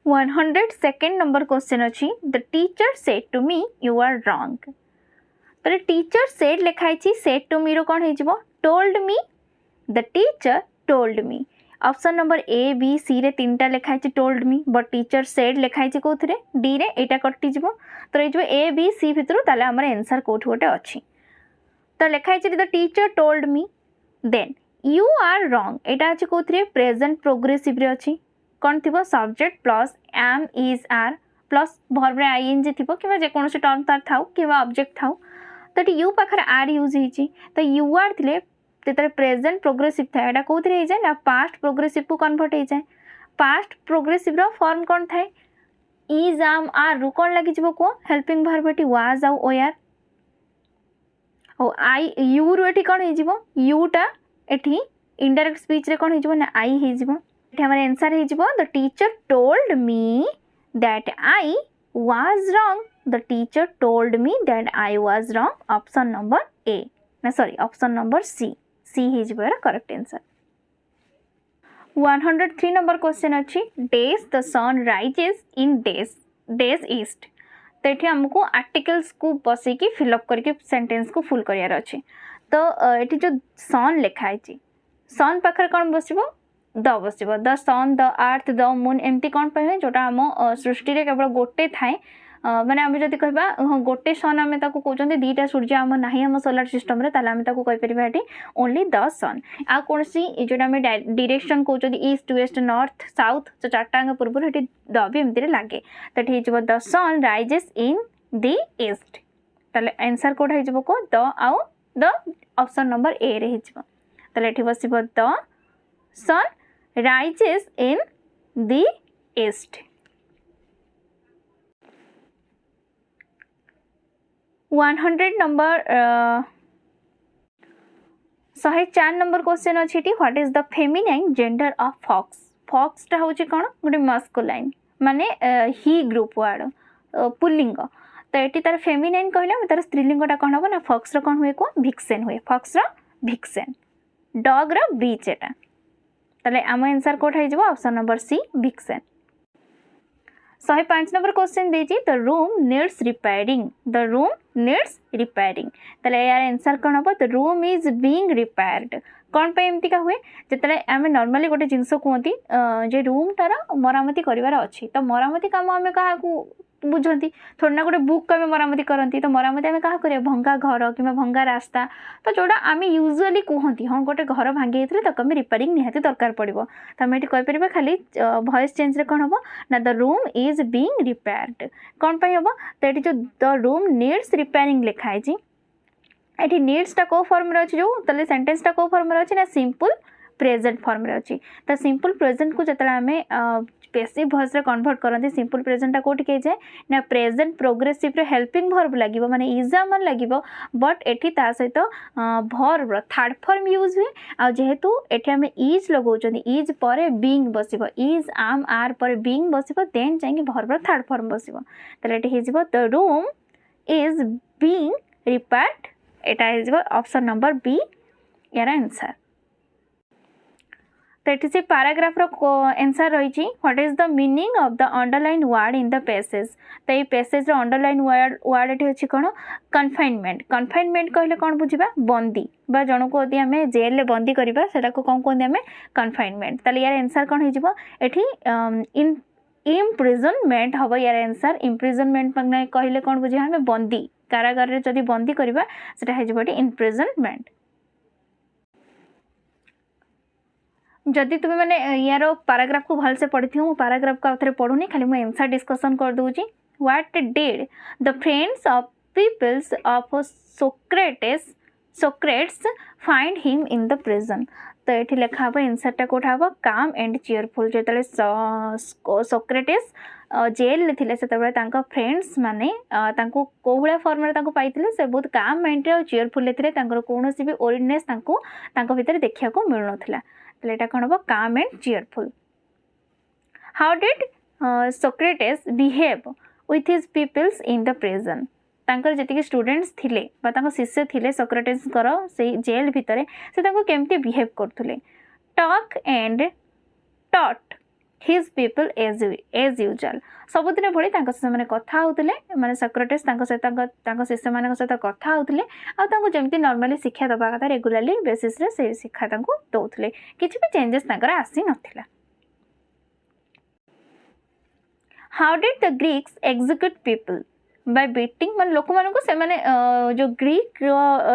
102nd number question अच्छी the teacher said to me you are wrong. तो टीचर सेड लिखाई सेड टू मी रो कौन हो told me the teacher told me. Option number A B C रे तीनटा लिखाई told me but teacher said लिखाई कौन डी रे एटा कटिज। तो ये ए बी सी भितर ताले हमर आंसर कोठ गोटे अच्छी। तो लिखाई the teacher told me then you are wrong एटा अच्छी कौन प्रेजेंट प्रोग्रेसिव रे अच्छी कौन थी subject plus am is are plus verb रे आईएनजी थी कि जेकोसी टर्म तार थाउ कि ऑब्जेक्ट थाउ। तो यू पाखर आर यूज होती तो यू आर थे जो प्रेजेंट प्रोग्रेसिव था यहाँ कौन हो जाए ना पास्ट प्रोग्रेसिव को कन्वर्ट हो जाए। पास्ट प्रोग्रेसिव रो फॉर्म कौन थाए इज आम आर रु कौन लगी कह हेल्पिंग वर्ब ये वाज आउ ओआर आई यू रु ये कौन हो यूटा ये इनडायरेक्ट स्पीच रे कौन हो आई हो हमारे आंसर हो the teacher told me that I was wrong. The teacher told me that I was wrong option number A ना सॉरी ऑप्शन नंबर सी हो करेक्ट आंसर। 103 नंबर क्वेश्चन अच्छी dash the sun rises in dash east. तो ये आमको articles को बसैकी fill up करके sentence को फुल करार अच्छे। तो ये जो सन लिखाई सन पाखे कौन बस द बस the sun the earth the moon एमती कौन पे जोटा आम सृष्टि रे केवल गोटे थाए माने आम जब कह गोटे सन आम कहते दीटा सूर्य आम ना आम सोलार सिस्टम आम कहीपर ओनली द सन आ कौन जोटा आम डायरेक्शन कहते ईस्ट वेस्ट नॉर्थ साउथ जो चार्टांग पूर्व द भी एमती लगे। तो ये the sun rises in the east ताले आंसर कौटा हो द आउ द ऑप्शन नंबर ए रे हो ये बस the sun rises in the east। 100 number 104 number question अच्छी what is the feminine gender of fox. फॉक्सटा हूँ कौन गोटे मस्कुलाइन माने ही ग्रुप वर्ड पुल्लिंग। तो ये तार फेमिनाइन कहले तार स्त्रीलिंगटा कौन हम ना फॉक्स कौन हुए कौन भिक्सेन हुए फॉक्स भिक्सेन डॉग रो ब्रीच एटा ताले आम आंसर कोट हो option number C vixen. 105 number question देजी the room needs repairing. The room needs repairing ताले यार आंसर कौन हम the room is being repaired. कौन पे एमती का हुए जिते आम नॉर्मली गोटे जिनस कहती जे रूम टार मरामती करार अच्छी तो मरामती काम आम क्या बुझती थोड़ी ना गोटे बुक को आम मरामती करती तो मरामती आम क्या करिया भंगा घर कि भंगा रास्ता तो जोड़ा आम यूजुअली कहती हाँ गोटे घर भांगी जाते आम रिपेयरिंग निहाती दरकार पड़ो तो आम ये कहीपर खाली वॉइस चेंज रे कौन हम ना the room is being repaired. कौन पे हम तो ये जो द रूम नीड्स रिपेयरिंग लिखाई ये नीड्सटा को फॉर्म रे अच्छी जो ताले सेंटेंसटा को फॉर्म रे अच्छी ना सिंपल प्रेजेंट फॉर्म रे अच्छी तो सिंपल प्रेजेंट को जतला हमें पैसिव वॉइस रे कन्वर्ट करते सिंपल प्रेजेंटा कोठी के जाए ना प्रेजेंट प्रोग्रेसिव रे हेल्पिंग वर्ब लागिवो माने इज आम लागिवो बट एठी ता सहित वर्ब थर्ड फॉर्म यूज हुए आ जेहेतु एठी हमें इज लगाउचंदी इज परे बीइंग बसिबो इज आम आर परे बीइंग बसिबो देन जाई वर्ब थर्ड फॉर्म बसिबो तले एठी हेजिबो the room is being repaired एटा हेजिबो ऑप्शन नंबर बी यार आंसर। तो ये पैराग्राफ आंसर रही what is the meaning of the underline word in the passage तो ये पैसेज रो अंडरलाइन वर्ड ये अच्छी कौन कन्फाइनमेंट। कन्फाइनमेंट कहले कौन बुझा बंदी बा जन को यदि आम जेल में बंदी करवा से कौन कहते आम कन्फाइनमेंट ताले यार आंसर कौन हो इन इम्प्रिजनमेंट हम यार आंसर इम्प्रिजनमेंट मैंने कहले कौन बुझा आम बंदी कारागार रे जदि बंदी करवा सेटा हो इम्प्रिजनमेंट। जदि तुम्हें मैंने यार पैराग्राफ को भल से पढ़ी थी पैराग्राफ को आउे पढ़ुनी खाली मुझे आंसर डिस्कसन कर दूची। What did the friends of peoples of Socrates find him in the prison तो ये लिखा हम आंसरटा कौट हम काम एंड चीयरफुल जो सोक्रेटिस जेल थे से फ्रेंड्स माने कौ भाया फॉर्म रे पाई से बहुत काम माइंड रे चीयरफुल थे कौन भी ओरिडनेस भितर देखा मिलू ना तो कौन हम calm and cheerful. How did Socrates behave with his peoples in the prison तांकर जति स्टूडेंट्स थिले बा शिष्य थिले सोक्रेटिस से जेल भितर से केमती बिहेव करथुले talk and taught his people as usual सबुदिन भली मैंने कथा होते माने सोक्रेटिस सहित शिष्य मान सहित कथा होते आमती नॉर्मली शिक्षा दबा कथा रेगुलाली बेसिस रे से शिक्षा दौले किसी भी चेंजेस आसी नथिला। How did the Greeks execute people by beating मान लोक मान से माने जो ग्रीक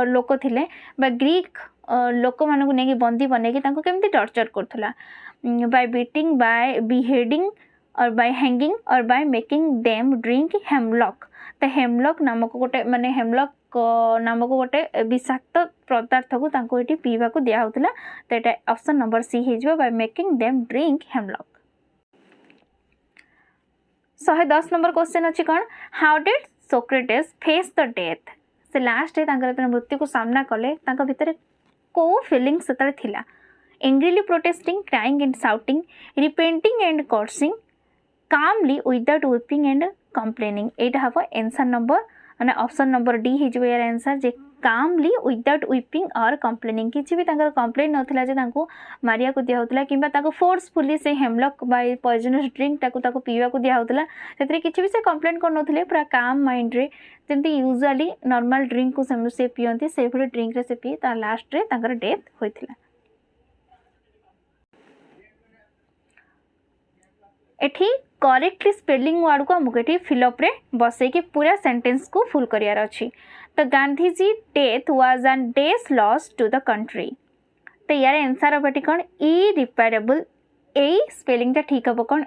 लोक थिले बा ग्रीक लोक मान नहीं बंदी बनैकी केमती टर्चर करथुला बाय बीटिंग बाय बिहेडिंग और बाय हैंगिंग और by making them drink hemlock तो हेमलॉक नामक गोटे माने हेमलॉक नामक गोटे विषाक्त पदार्थ को ये पीवा को दिया होता तो ये ऑप्शन नंबर सी हो by making them drink hemlock. 110 number question अच्छी कौन how did Socrates face the death से लास्ट मृत्यु को सामना कले भितर को फीलिंग से थिला angrily protesting crying and shouting repenting and cursing calmly without weeping and complaining एटा हम आंसर नंबर माने ऑप्शन नंबर डी हो यार आंसर जे कामली विदाउट वीपिंग और कंप्लेनिंग किसी भी कंप्लेन नथिला जे तांको मारिया को दिया होतला किंबा फोर्सफुली से हेमलॉक बाय पॉइजनस ड्रिंक ताको पीवा को दिया होतला सेतरे किसी भी से कंप्लेन कर नथिले पूरा काम माइंड रे जेंती यूजुअली नॉर्मल ड्रिंक को से पियंती से भली ड्रिंक रे से पी ता लास्ट रे तांकर डेथ होइथिला। एठी करेक्टली स्पेलिंग वर्ड को आमको ये फिलअप रे बसई कि पूरा सेंटेंस को फुल करियार अच्छी तो Gandhiji death was an dash loss to the country तो यार आंसर हम कौन इरिपेयरेबल ए स्पेलिंग ठीक हम कौन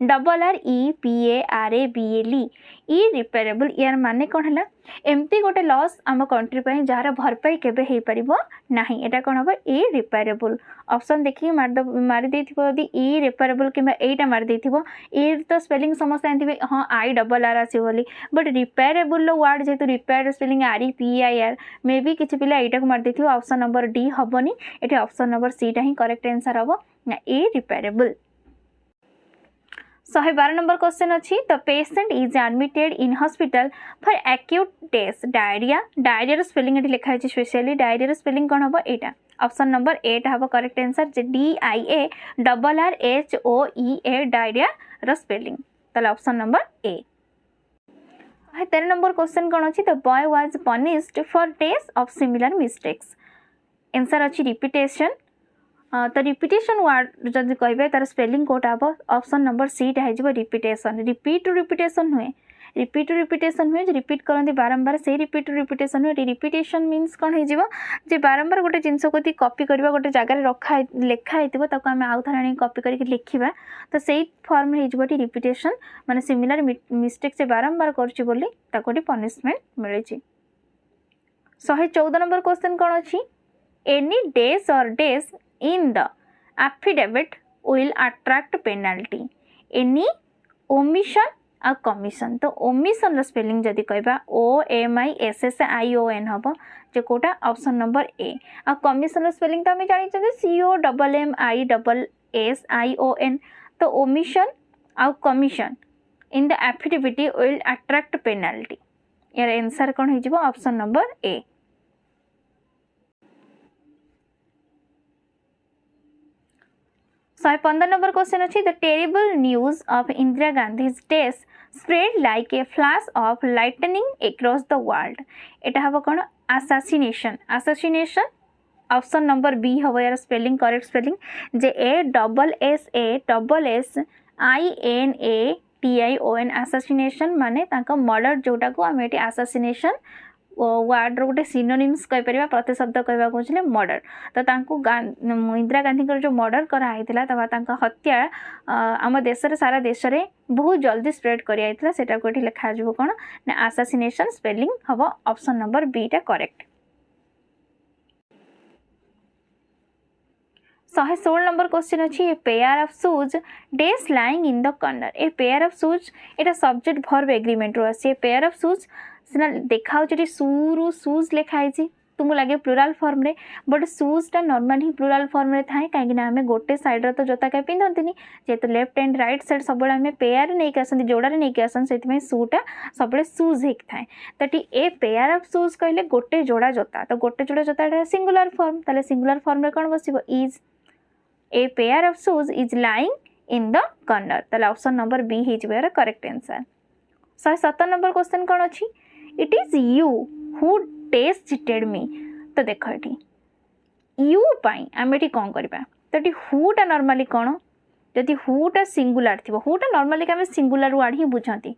IRREPARABLE इरिपेयरेबल यार माने कौन है एमती गोटे लॉस आम कंट्री जार भरपाई केबे हो पारिबो नाही एटा कौन हम इरिपेयरेबल ऑप्शन देखिए मारी देथिबो यदि इरिपेयरेबल किंबा एटा मारी देथिबो इ तो स्पेलिंग समस्त जानथिबे हां IRR आसी बोली बट रिपेयरेबल लो वर्ड जेतु repair spelling REPAIR may be किछि पिला एटा को मारी देथिबो ऑप्शन नंबर डी हबनी एटा ऑप्शन नंबर सी टा ही करेक्ट आंसर हबो ना इरिपेयरेबल। 112 नंबर क्वेश्चन अच्छी the patient is admitted in hospital for acute days diarrhoea diarrhoea spelling ये लिखाई स्पेशली डायरिया स्पेलिंग कौन हम यहाँ ऑप्शन नंबर 8 हबो करेक्ट आंसर जे DIARRHOEA डायरिया रो स्पेलिंग ताले ऑप्शन नंबर ए। 13 नंबर क्वेश्चन कौन अच्छी the boy was punished for days of similar mistakes answer अच्छी रिपीटेशन तो रिपीटेशन वर्ड जब कहे तार स्पेलिंग कोटा हम ऑप्शन नंबर सी हो रिपीटेशन रिपीट टू रिपीटेशन हुए रिपीट टू रिपीटेशन हुए रिपीट करते बारंबार से रिपीट टू रिपीटेशन हुए रिपीटेशन मीन्स कौन हो बारंबार गोटे जिनस को कॉपी करवा गोटे जगह रखा लिखाई आम आउ थे कॉपी करके लिखा तो से फॉर्म हो रिपीटेशन माने सिमिलर मिस्टेक से बारंबार कर पनिशमेंट मिले। 114 नंबर क्वेश्चन कौन अच्छी एनी डेज और days in the affidavit will attract penalty any omission और commission तो omission रो स्पेलिंग जदि कहबा OMISSION हबो जे कोटा ऑप्शन नंबर ए आ commission रो स्पेलिंग तो हम जानि छ COMMISSION तो omission और commission in the affidavit will attract penalty यार आंसर कोन हो जिवो option number A. 115 number question अच्छी the terrible news of Indira Gandhi's death spread like a flash of lightning across the world एटा हम कौन assassination assassination option number B हम यार स्पेलिंग करेक्ट स्पेलिंग जे ASSASSINATION असैसिनेशन माने तांका मर्डर जोटा को आम ये असैसिनेशन वार्ड रो गोटे सिनोनिम्स कहि परिबा प्रतिशब्द कहबा कहले मर्डर तो तांको इंदिरा गांधी जो मर्डर कराइला तांका हत्या आम देश रे सारा देश रे बहुत जल्दी स्प्रेड करियाइतला सेटा कोठी लिखा जबो कोन ना असैसिनेशन स्पेलिंग हबो ऑप्शन नंबर बी टा करेक्ट। 116 नंबर क्वेश्चन अच्छी ए pair of shoes days lying in the corner A pair of shoes Etah subject verb agreement रो आसी ए पेयर ऑफ शूज सिना देखा शू शूज लिखाई तुमको लगे प्लूराल फॉर्म रे but शूजटा normally plural form रे थाए कहीं आम गोटे साइड तो जोता क्या पिंधती जेहेतु लेफ्ट एंड राइट साइड सब आम पेयर नहीं आसती जोड़े नहीं आसन से शूटा सब शूज होता है तो ए पेयर ऑफ शूज कहले गोटे जोड़ा जोता तो गोटे जोड़ा जोता सिंगुलर फॉर्म ताले सिंगुलर फॉर्म रे कौन बसिबो is a pair of shoes is lying in the corner ताले ऑप्शन नंबर बी हो करेक्ट आंसर। 117 नंबर क्वेश्चन कौन अच्छी इट इज यू हु डेज चिटेड मी तो देख ये यू पाई आम ये कौन करवा तो ये हुटा नॉर्मली कौन जदि हुटा सिंगुलर थी हुटा नॉर्मली आम सिंगुलर वर्ड ही बुझती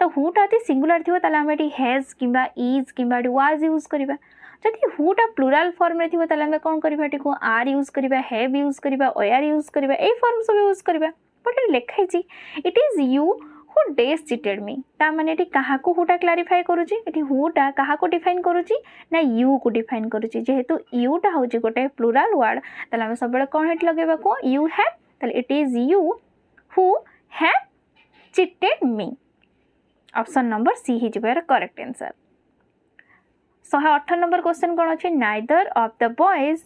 तो हुटा यदि सिंगुलर थी आम ये हैज कि इज कि वाज यूज करवा जदि हुटा प्लूराल फॉर्म रे थी आम कौन करवा आर यूज करवा हैव यूज करवा ओआर यूज करवा ए फॉर्म सब यूज करवा बट लिखाई इट इज यू हु डेज चिटेड मी ता माने एटी कहा को हुटा क्लारिफाई करूची एटी हुटा कहा को डिफाइन करूची ना यू को डिफाइन करूची जेहेतु यूटा होची गोटे प्लूराल वर्ड ताले हम सब कौन हेट लगेबा को यू हैव ताले it is you who have cheated me option number C ही जिबार करेक्ट आंसर। 118 नंबर क्वेश्चन कौन अच्छे नाइदर ऑफ द बॉयज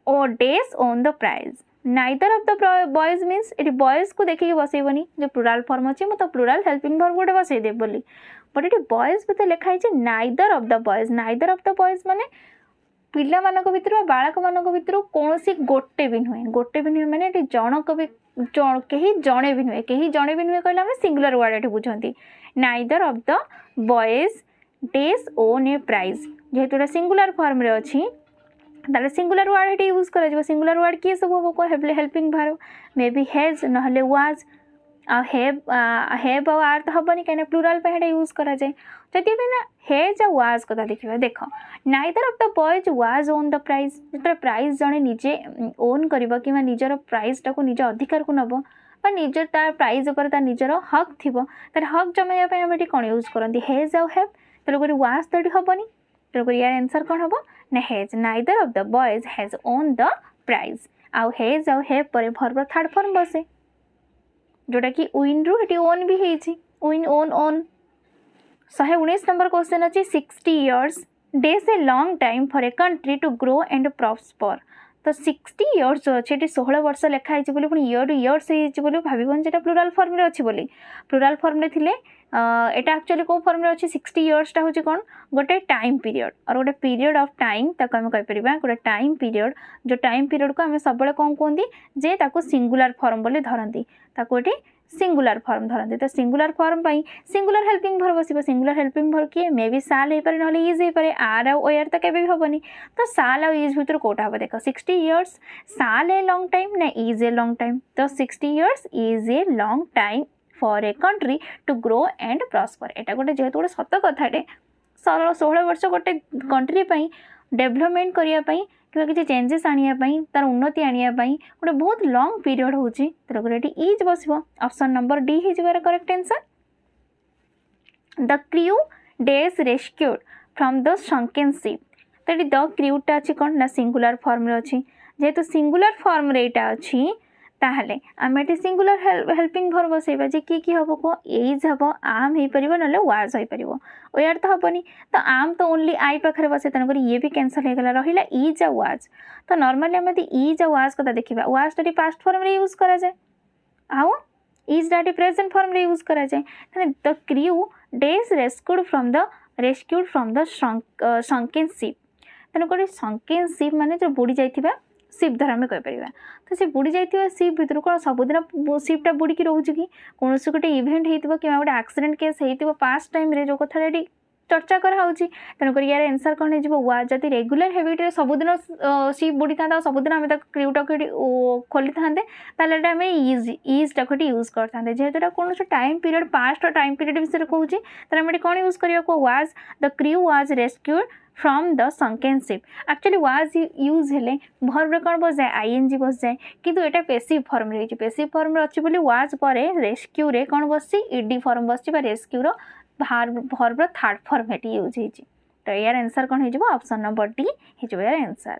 और डेज won the prize neither of the boys means ये बॉयज को देखिए बसैबनी जो प्लूराल फॉर्म अच्छे मतलब प्लूराल हेल्पिंग वर्ब गोटे बसईदे बोली बट ये बॉयज भी लिखाई नाइदर ऑफ द बॉयज माने पिला मानक भितर बालक मानक भितर कौन गोटे भी नुहे माने जनक भी कहीं जड़े भी नुहे कहले आम सिंगुलर वर्ड ये बुझती नाइदर ऑफ द बॉयज डेज ओन ए प्राइज जेहेतु सिंगुलर फॉर्म रे अच्छी ताले सिंगुलर वर्ड ये यूज कर सिंगुलर वर्ड किए सब हम को helping verb may be has नहले वाज हैव आर तो हेनी कहीं प्लूराल पे यूज करा जाए जदि ना हैज आ वाज कथा देखा देख neither of the boys was won the prize जो प्राइज जड़े निजे ओन कर निजर प्राइजटा को निज अधिकार को नब निजर तार प्राइज उपर तार निजर हक थी तार हक जमाइवाई आम ये कौन यूज करती हैज आउ हैव तेणुक वाज तो हेनी तेणुक यार आंसर कौन हम ना has neither of the boys has won the prize आउ हैज आउ हैव पर वर्ब थर्ड फॉर्म बसे जोटा कि विन रु ये ओन भी होती win won won. 119 number question अच्छी 60 years dash a long time for a country to grow and prosper तो 60 इयर्स अच्छे ये 16 वर्ष लिखाई पुणी इयर टू इयर्स हो भावन जो प्लूराल फॉर्म अच्छी बोली प्लूराल फॉर्म रे थिले एटा एक्चुअली को फॉर्म रे अच्छी 60 इयर्स टा होची कोन गोटे टाइम पीरियड और गोटे पीरियड ऑफ टाइम ताको हम कहि परिबा गोटे टाइम पीरियड जो टाइम पीरियड को हम सबले कोन कोंदी जे ताको सिंगुलर फॉर्म बोली धरंती ताको एटी सिंगुलर फॉर्म धरंती तो सिंगुलर फॉर्म पई सिंगुलर हेल्पिंग वर्ब बसिबो सिंगुलर हेल्पिंग वर्ब किए मे बी साल हे पारे नले इज हे पारे आर और एयर त केबे भी होबनी तो साल और इज भितर कोटा हो देखो 60 इयर्स साल ए लॉन्ग टाइम ना इज ए लॉन्ग टाइम तो 60 years is a long time for a country to grow and prosper एटा गोटे जेहेतु गोटे सत कथाटे 16 वर्ष गोटे कंट्री पई डेवलपमेंट करिया पई कि किसी चेंजेस आनिया तार उन्नति आनिया गोटे बहुत लॉन्ग पीरियड होची तेरे ये इज बसिबो ऑप्शन नंबर डी ही जबार करेक्ट आंसर द क्रू डेज rescued from the sunken ship तो ये द क्रूटा अच्छी कौन ना सिंगुलर फॉर्म रे अच्छी जेहेतु सिंगुलर फॉर्म रे एटा अच्छी ताहले आम ये सिंगुलर हेल्पिंग वर्ब बसैबा जे कि हम को एज हम आम हो पार ना वाज हो पार ओयार तो हेनी तो आम तो ओनली आई पाखे बसे तेणुक ये भी कैनसल होगा रहा इज आ वाज तो नॉर्मली आम इज आ वाज कथा देखा वाज टा पास्ट फॉर्म रे यूज करा जाए आउ इज टा प्रेजेंट फॉर्म रे यूज करा जाए द क्रू डेज rescued from the sunken ship तेणुक शंकेन शिप माने जो बुड़ी जाइथिबा शिप धर आम कहीपर तो से बुड़ी जाइए शिप भितर कौन सबुदिन शिपटा बुड़ी रोचे कि कौन गोटे इवेंट हो कि गोटे एक्सीडेंट केस हो पास्ट टाइम रे जो कथा चर्चा कराऊँगी तेणुक यार आंसर कौन हो वाज जदि रेगुलर हैबिट्रे सबुदिन शिप बुड़ी था सबुदिन आम क्रूटा खोली था आम इज टाक यूज करते जेहेतु कौन time period past time period विषय कहूँ तो आम कौन यूज करवा was the crew was rescued from the sunken ship actually was use हेले भर्ब रे कौन बस जाए आईएनजी बस जाए किंतु एटा पैसिव फॉर्म रे पैसिव फॉर्म रे अच्छी बोली वाज पर रेस्क्यू रे कौन बसची ईडी फॉर्म बसची बा रेस्क्यू रो भर्ब रो थर्ड फॉर्म हेटी यूज होइची तो यार आंसर कौन हो ऑप्शन नंबर डी हो यार आंसर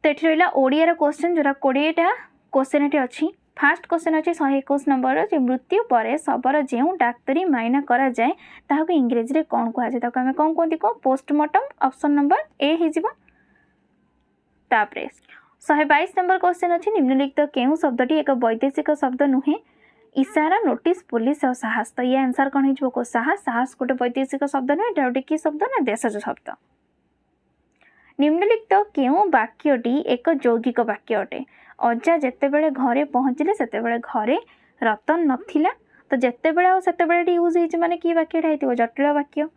तो ये रहा ओडिया क्वेश्चन जोरा 20टा क्वेश्चन ये अच्छी फास्ट क्वेश्चन अच्छे 121 नंबर जो मृत्यु पर शबर जो डाक्तरी मायना करा जाए ताहाको इंग्रेजी रे कौन कहा जाए ताको हमें कौन कहती को पोस्टमार्टम ऑप्शन नंबर ए हिजिबो तापरे 122 नंबर क्वेश्चन अच्छी निम्नलिखित केउ शब्दटी एक वैदेशिक शब्द नुहे इशारा नोटिस पुलिस और साहस तो ये आंसर कौन हो साहस साहस गोटे वैदेशिक शब्द नुहे एटा गोटे कि शब्द ना देशज शब्द निम्नलिखित केउ वाक्यटी एक यौगिक वाक्य अटे अजा जेतेबेले घरे पहुँचले सेतेबेले घरे रतन नथिला तो जेतेबेले आ सेतेबेले यूज होइछ माने कि वाक्यटा हेतिबो जटिल वाक्य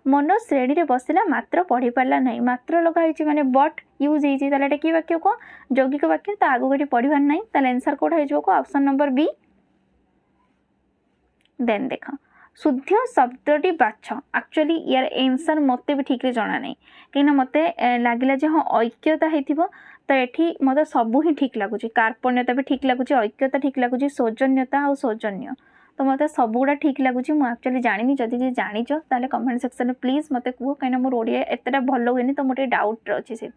मनोज श्रेणी रे बसिला मात्र पढ़ी पारला नहीं मात्र लगा होइछ माने बट यूज होइछ ताले एटा कि वाक्य को यौगिक वाक्य तो आगो गटी पढ़िबार नहीं ताले आंसर कोड होइछ को ऑप्शन नंबर बी देन देखा शुद्ध शब्दटी बाछ एक्चुअली यार आंसर मते भी ठीक रे जाना नहीं कहीं मते लागिला जे हाँ ऐक्यता हेतिबो तो ये मत सबू ही ठीक लगुच कार्पण्यता भी ठीक लगुच ऐक्यता ठीक लगुच सौजन्यता और सौजन्य तो मत सबूटा ठीक लगुच मुझे एक्चुअली जानी जदि जी जानीच ताले कमेंट सेक्शन में प्लीज मत कह कहीं मोर ओडिया एतटा भल हुए तो मोटे डाउट अच्छी से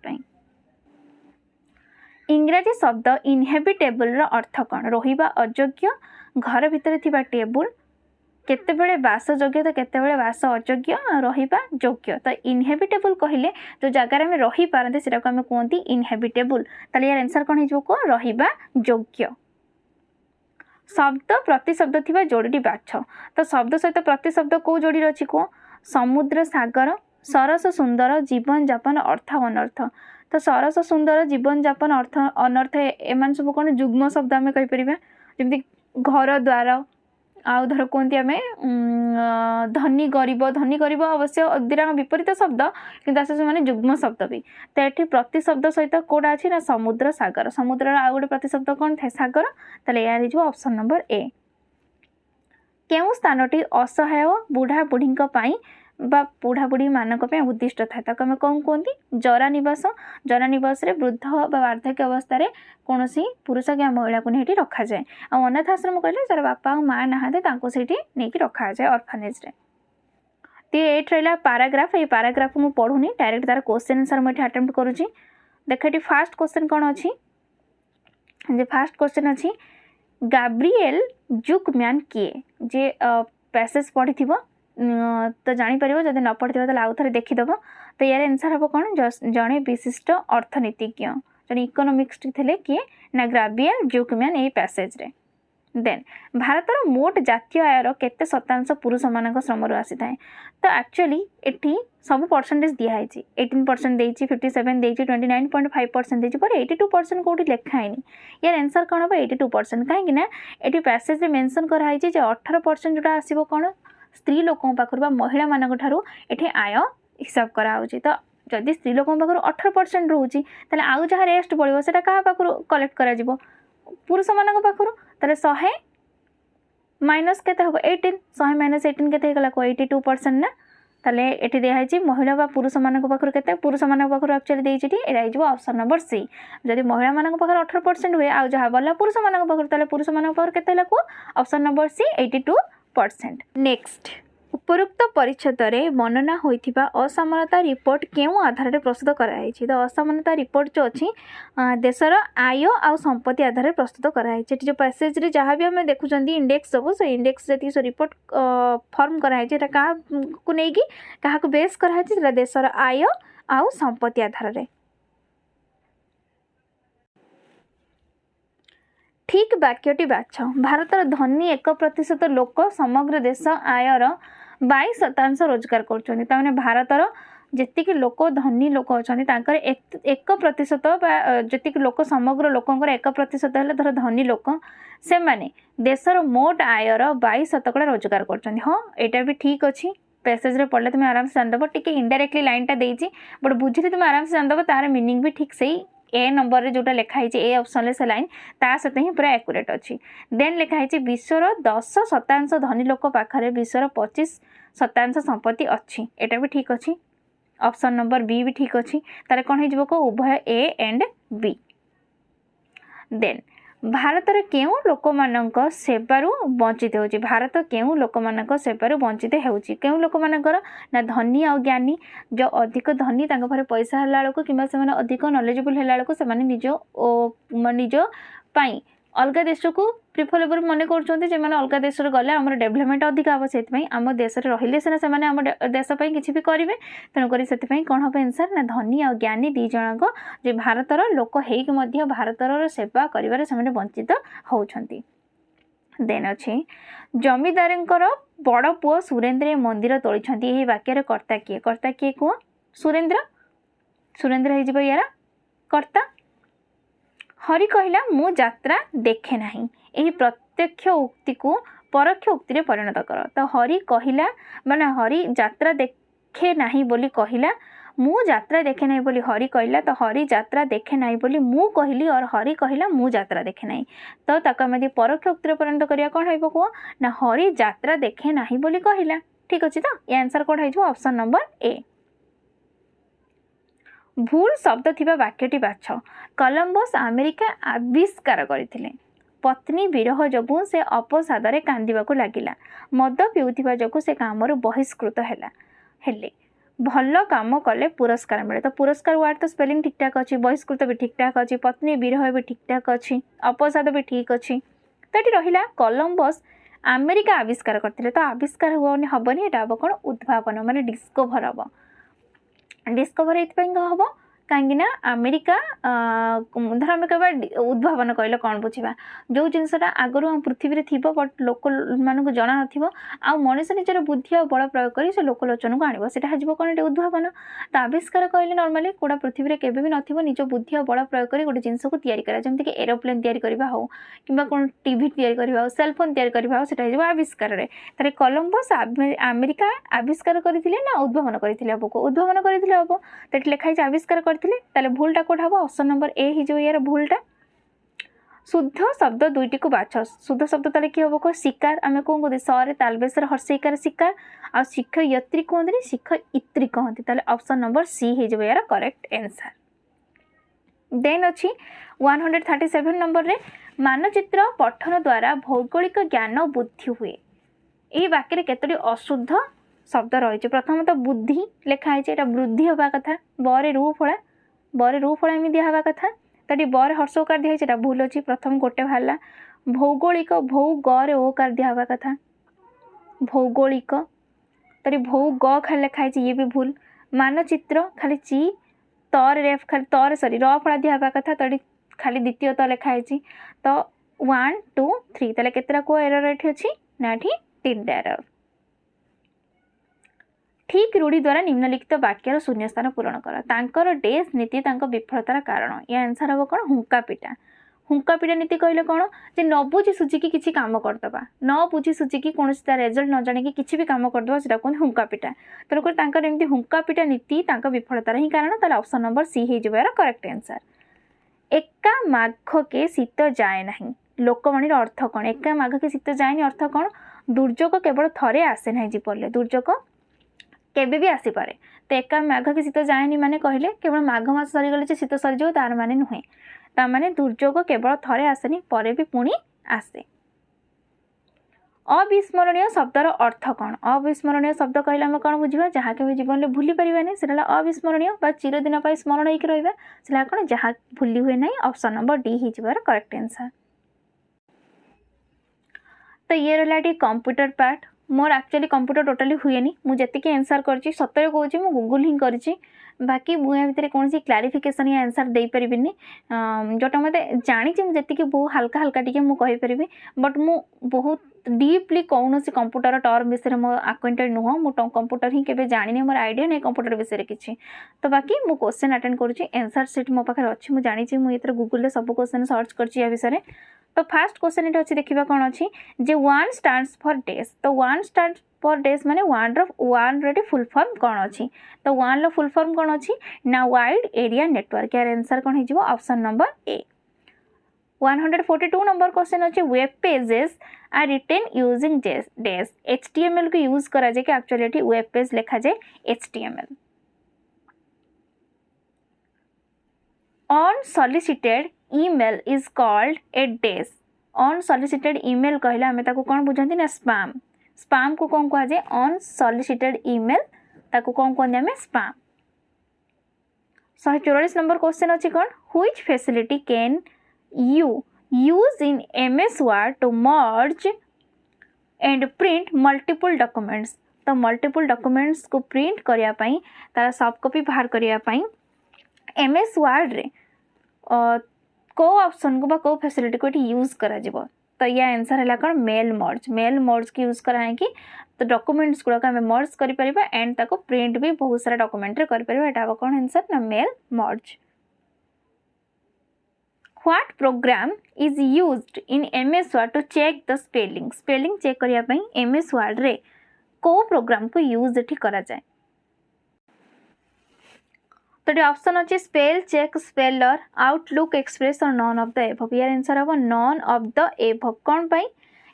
इंग्राजी शब्द इनहेबिटेबल अर्थ कौन रहिबा अयोग्य घर भितर थिबा टेबुल केतेबेले बासयोग्य तो केतेबेले बास अयोग्य रहिबा योग्य तो इनहेबिटेबल कहले जो जगार आम रही पारते से आम कहते इनहेबिटेबल ताले यार आंसर कौन हो रहिबा योग्य शब्द प्रतिशब्द थिबा जोड़ी बाछ तो शब्द सहित प्रतिशब्द को जोड़ी अच्छी कह समुद्र सागर सरस सुंदर जीवन जापन अर्थ अनर्थ तो सरस सुंदर जीवन जापन अर्थ अनर्थ एम सब कौन जुग्म शब्द आम कहीपर जमी घर द्वार आउ धर कहती आम धनी गरीब अवश्य दिरा विपरीत शब्द कि माने जुग्म शब्द भी तो ये प्रतिशब्द सहित कौटा अच्छी ना समुद्र सागर समुद्र आउ गोटे प्रतिशब्द कौन थे सागर ताले यार हो ऑप्शन नंबर ए केउ स्थानटी असहाय बुढ़ा बुढ़ी बुढ़ा बुढ़ी मानक उद्दिष्ट थाए ताको आम कौन कहती जरा निवास रे वृद्ध वार्धक्य अवस्था रे कौन पुरुष क्या महिला को नहीं रखा जाए आ अनाथ आश्रम कहले जरा बापा और माँ नहाते नहीं रखा जाए ऑर्फनेज रे तो ये रहा पैराग्राफ ये पैराग्राफ मुझे पढ़ुनी डायरेक्ट तार क्वेश्चन आंसर मुझे अटेम्प्ट करुँची देख ये फास्ट क्वेश्चन कौन अच्छी फास्ट क्वेश्चन अच्छी गाब्रिएल जुकम्यान किए जे पैसेज पढ़ी तो जापर जब न पढ़ी तो आउ थे देखीदेव तो यार आंसर हम कौन जड़े विशिष्ट अर्थनीतिज्ञ जन इकोनोमिक्स थे किए ना ग्राबियल ब्यूकमैन यही पैसेज रे। देन भारतर मोट जातीय आयर केते शतांश पुरुष मान श्रम आसी थाए तो एक्चुअली एटी सब परसेंटेज दिखाई 18% देती 57 देती 29.5% देती पर 82% कौटी लिखाई यार आंसर कौन हम 82% कहीं ये पैसेज मेंशन कराई 18% जोटा आसो कौन स्त्री लोकों पाखर महिला मान ये आय हिसाब कराऊँ तो जदि स्त्री लोकों पाखर 18% रोचे आउ जहाँ रेस्ट पड़ो से क्या पाखर कलेक्ट कर पुरुष मान पाखर ताले 100 माइनस के 18 100 माइनस 18 के 82% ना ताले एटी दिखाई महिला बा पुरुष मान पाखर के पुरुष मान पाखर एक्चुअली देती ये ऑप्शन नंबर सी जदि महिला मान पाखर 18% हुए आउ जहाँ गला पुरुष मान पाखर ताले पुरुष मान पाखर के ऑप्शन नंबर सी 82%। नेक्स्ट उपरोक्त परिच्छेद में वर्णना होइथिबा असमानता रिपोर्ट केउ आधार रे प्रस्तुत कराई तो असमानता रिपोर्ट जो अच्छी देशर आय आ संपत्ति आधार रे प्रस्तुत कराई जो पैसेज रे जहाँ भी आम देखुं इंडेक्स सब से इंडेक्स जी रिपोर्ट फॉर्म कराई क्या नहीं क्या बेस कराई देशर आय आ संपत्ति आधार रे। ठीक वाक्यटी बाछ भारतर धनी 1% लोक समग्र देश आयर 22% रोजगार कर भारतर जी लोक धनी लोक अच्छा 1% जी लोक समग्र लोकंर 1% है धर धनी लोक से माने देशर मोट आयर 22% रोजगार कर। हाँ यहाँ भी ठीक अच्छी पैसेज रे पढ़ले तुम आराम से जानदब टी इनडायरेक्टली लाइनटा देती बट बुझे तुम आराम से जानदब तार मीनिंग भी ठीक से ए नंबर रे जोटा लिखाई ए ऑप्शन से लाइन ता सहित ही पूरा एक्यूरेट अच्छी। देन लिखाई विश्वर 10% धनी लोक पाखरे विश्वर 25% संपत्ति अच्छी एटा भी ठीक अच्छी ऑप्शन नंबर बी भी ठीक अच्छी तारे कौन हो उभय ए एंड बी। देन भारतर केउ लोक मानक सेवारु वंचित होची भारत केउ लोक मानक सेवारु वंचित होची केउ लोक मानकर ना धनी आ ज्ञानी जो अधिक धनी तांको पारे पैसा हला लोक किबा से माने अधिक नॉलेजेबल हला लोक से माने निज पाई अलग देश को प्रिफरेबल मन कर अलग देश गले आम डेभलपमेंट अधिक हम से आम देश रहिले सीना से आम देश किसी भी करेंगे तेणुक से कौन हम आंसर ना धनी आ ज्ञानी दी जनक जे भारतर लोक होइक भारतर सेवा कर वंचित होती। देन अच्छे जमीदार बड़ पुओ सुरेन्द्र मंदिर तोड़ी यही वाक्य कर्ता किए कह सुरेन्द्र सुरेन्द्र हो यार कर्ता। हरि कहला मु यात्रा देखे नाही यही प्रत्यक्ष उक्ति को परोक्ष उक्ति रे परिणत कर तो हरि कहला माने हरि यात्रा देखे नाही बोली कहला मु यात्रा देखे नाही बोली हरि कहला तो हरि यात्रा देखे नाही बोली मु कहली और हरि कहला मु यात्रा देखे नाही तो ताका मदी परोक्ष उक्ति रे परिणत करिया कोन होइबो को ना हरि यात्रा देखे नाही बोली कहला। ठीक अछि तो ये आंसर कोड होइबो ऑप्शन नंबर ए। भूल शब्द थिबा वाक्यटी बाछ कोलंबस अमेरिका आविष्कार करथिले पत्नी विरह जोगु से अपसादरे कांदिबाकू लागिला मद पिउथिबा जोगु से कामरु बहिष्कृत हैला हेले भल काम कले पुरस्कार मिले तो पुरस्कार वर्ड तो स्पेलिंग ठीक ठाक अच्छी बहिष्कृत भी ठीक ठाक अच्छी पत्नी विरह भी ठीक ठाक अच्छी अपसाद भी ठीक अच्छी तो ये रहा कोलंबस अमेरिका आविष्कार करथिले तो आविष्कार हेनी एटा हम कौन उद्भावन माने डिस्कभर हम डिस्कभर ये हम कहीं अमेरिका धर आम कह उद्भावन कहले कौन बुझा जो जिनसा आगुरी हम पृथ्वी थी बट लोक मानक जना ना मनीष निजर बुद्धि और बल प्रयोग कर लोकलोचन को आने से कौन उद्भावन तो आविष्कार कहले नॉर्मली कौड़ा पृथ्वी में केवे भी निज बुद्धि और बल प्रयोग कर गोटे जिनस को जमीक एरोप्लेन या हो कि कौन टीवी या सेलफोन या आविष्कार तारे कोलंबस अमेरिका आविष्कार करथिले ना उद्भावन करथिले उद्भावन करथिले हम तो लिखाई आविष्कार ताले भूलटा कोड हम ऑप्शन नंबर ए ही जो यार भूलटा। शुद्ध शब्द दुईटी को बाछ शुद्ध शब्द ताले कि हम को शिकार आम कौन कहते सरे तालबेसर हर्षिकार शिकार आ शिक्ष यत्री कहते शिक्ष इत्री कहते ताले ऑप्शन नंबर सी ही जो यार करेक्ट आंसर। देन अच्छी 137 नंबर रे मानचित्र पठन द्वारा भौगोलिक ज्ञान बुद्धि हुए यही वाक्य केतोटी अशुद्ध शब्द रही। प्रथमतः बुद्धि लिखाई वृद्धि हवा कथा बरे रू फड़ा एम दिहवा कथा तो ये बर हर्षकार दिखाई भूल अच्छी प्रथम गोटे बाहर भौगोलिक भौ गे ओकार दिहवा कथा भौगोलिक तो भौ ग खाली लिखाई ये भी भूल मानचित्र खाली ची तर रेफ खाली तर सॉरी र फड़ा दिया हवा कथा तो खाली द्वितीय त लिखाई तो 1 2 3 ताले केतरा को एरर एठी अछि ना एठी 3 एरर। ठीक रूढ़ी द्वारा निम्नलिखित वाक्यर शून्यस्थान पूरण कर तांकर डेस नीति तांको विफलतार कारण या आंसर हम कौन हुंका पिटा नीति कहले कौन जे न बुझी सुझिकी किसी काम करदबा न बुझी सुझिकी कौन रिजल्ट न जानिकी किसी भी काम करदबा सेटा कहते हुंका पिटा तेणुकर तांकर एमती हुंका पिटा नीति तांको विफलतार ही कारण ताले ऑप्शन नंबर सी हो जबार करेक्ट आंसर। एका माघ के शीत जाए नहीं लोकवाणी अर्थ कौन एका माघ के शीत जाए अर्थ कौन दुर्योग केवल थरे आसे ना जीवन दुर्योग केबे भी आसी पारे तो एका माघ के शीत जाएनी माने कहले केवल माघ मास सरीगले शीत सरीज तार माने नुहे तार माने दुर्योग केवल थरे आसेनी परे भी पुणी आसे। अविस्मरणीय शब्दर अर्थ कौन अविस्मरणीय शब्द कहले हम कौन बुझा जहाँ के जीवन में भूली पारे से अविस्मरणीय चिरदिन स्मरण होकर रहा से कौन जहाँ भूली हुए ना ऑप्शन नंबर डी ही जबार करेक्ट आंसर। तो ये रहा computer part more actually computer totally हुए मुझे आंसर कर सतरे कहूँ मु गूगल ही करी बाकी मुझे भितर कौन क्लारिफिकेशन या आंसर दे पारिनी जोटा मत जानी जी बहुत हल्का हल्का टी मुझे बट मु बहुत डीपली कौन सी कंप्यूटर टर्म विषय मो आक्वेंटेड नुह मु कंप्यूटर ही केवे जानी मोर आइडिया नहीं कंप्यूटर विषय किसी तो बाकी मु क्वेश्चन अटेंड करुँची आंसर सीट मो पाखे अच्छी मुझे जानी मुझे गूगल सब क्वेश्चन सर्च कर विषय। तो फास्ट क्वेश्चन ये अच्छी देखा कौन अच्छी जे 1 स्टैंड्स फॉर डेज तो 1 स्टैंड्स फॉर डेज माने 1 रे फुल फॉर्म कौन अच्छी तो 1 रो फुल फॉर्म कौन अच्छी ना वाइड एरिया नेटवर्क यार आंसर कौन हो option number A. 142 number question अच्छे web pages are written using dash HTML को यूज करा जाए कि एक्चुअली वेब पेज लिखा जाए HTML। Unsolicited email is called a dash unsolicited email कहले आमे ताको कौन बुझाती ना स्पैम को कौन कह जाए अनसॉलिसिटेड ईमेल ताको कौन कहते आमे स्पैम। 144 नंबर क्वेश्चन अच्छी कौन which facility can you use in MS Word to merge and print multiple documents तो मल्टीपल डॉक्यूमेंट्स को प्रिंट करने तार सॉफ्ट कॉपी बाहर करने MS Word रे को ऑप्शन को को फैसिलिटी को यूज करा जिवो तो या आंसर है कौन मेल मर्ज की यूज करा है कि तो डॉक्यूमेंट्स गुड़ाक आम मर्ज कर एंड ताको प्रिंट भी बहुत सारा डॉक्यूमेंट रे कर कौन आंसर ना mail merge. What program is used in MS Word to check the spelling check करने MS Word रे को प्रोग्राम को यूज एठी करा जाए तो ये ऑप्शन अच्छे spell check speller Outlook Express और नॉन ऑफ द एभव यार आंसर हम नॉन ऑफ द एभव कौन पाई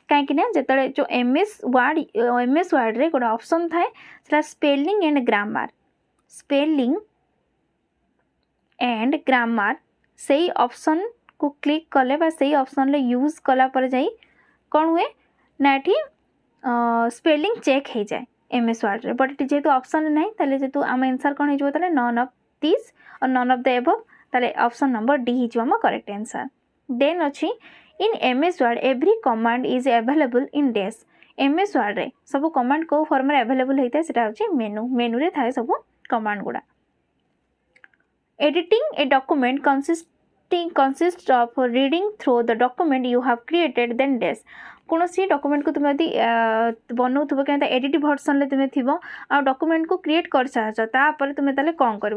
कहीं जो जो MS Word रे गोटे ऑप्शन थाए स्पेलिंग एंड ग्रामर से ऑप्शन को क्लिक कले से ऑप्शन यूज कला पर जाई कौन हुए ना ये स्पेलिंग चेक हो जाए MS Word रे बट जेहेतु ऑप्शन ना जेहेतु आम आंसर कौन हो नॉन ऑफ दिस और नॉन ऑफ द एबव ताले ऑप्शन नंबर डी ही जो करेक्ट आंसर। देन अच्छी इन MS Word every command is available in days MS Word रे सब कमांड को फॉर्म रे अवेलेबल होता है सेटा होची मेनू रे थाए सब कमांड गुड़ा। Editing a document consists of reading through the document you have created then dash कौन सी डॉक्यूमेंट को तुम यदि बनाऊ क्या एडिट भर्सन तुम्हें थी आ डॉक्यूमेंट को क्रिएट कर सापर तुम्हें ताले कौन कर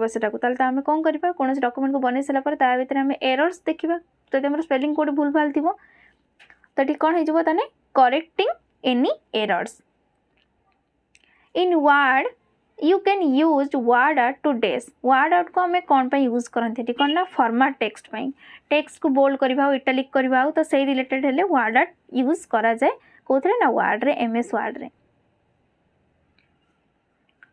आम कौन करवा कौन डॉक्यूमेंट को बन सारापर ता भर आम एरर्स देखा तो आम स्पेलिंग कोड भूल भाल थी तो ये कौन हो correcting any errors. In word you can use word out two days word out को आम कौन पर यूज करते कौन ना फॉर्मेट टेक्स्ट टेक्स्ट को बोल्ड करवा इटालिक करवा तो से रिलेटेड हेले वर्ड आउट यूज करा जाए कौन ना वर्ड रे MS Word रे।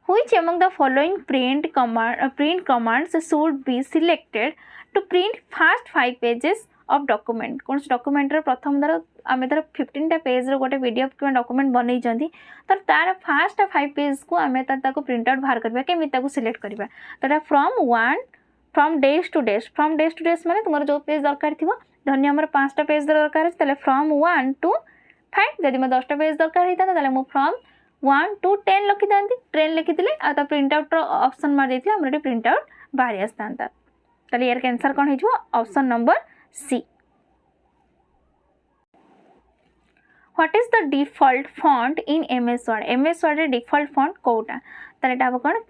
Which among the following print commands should be selected to print first 5 pages of document कौन डॉक्यूमेंट प्रथम धर आम धर 15टा पेज रोटे PDF कि डॉक्यूमेंट बनई तो तार फास्ट 5 पेज को आम प्रिंट आउट बाहर करवा केमी सिलेक्ट करवा तो फ्रॉम डेज टू डेज माने तुम जो पेज दरकार थी धन्य आम 5टा पेज दरकार है फ्रॉम 1 to 5 जदि मैं 10टा पेज दरकार होता है मुझे फ्रॉम 1 to 10 लिखि था 10 लिखी आ प्रिंट आउट ऑप्शन मार देती आम प्रिंट आउट बाहरी आसता। ताले यार आंसर कौन हो option number C. What is the default font in MS Word? MS Word रे डिफॉल्ट फॉन्ट कोटा ताले एटा कौन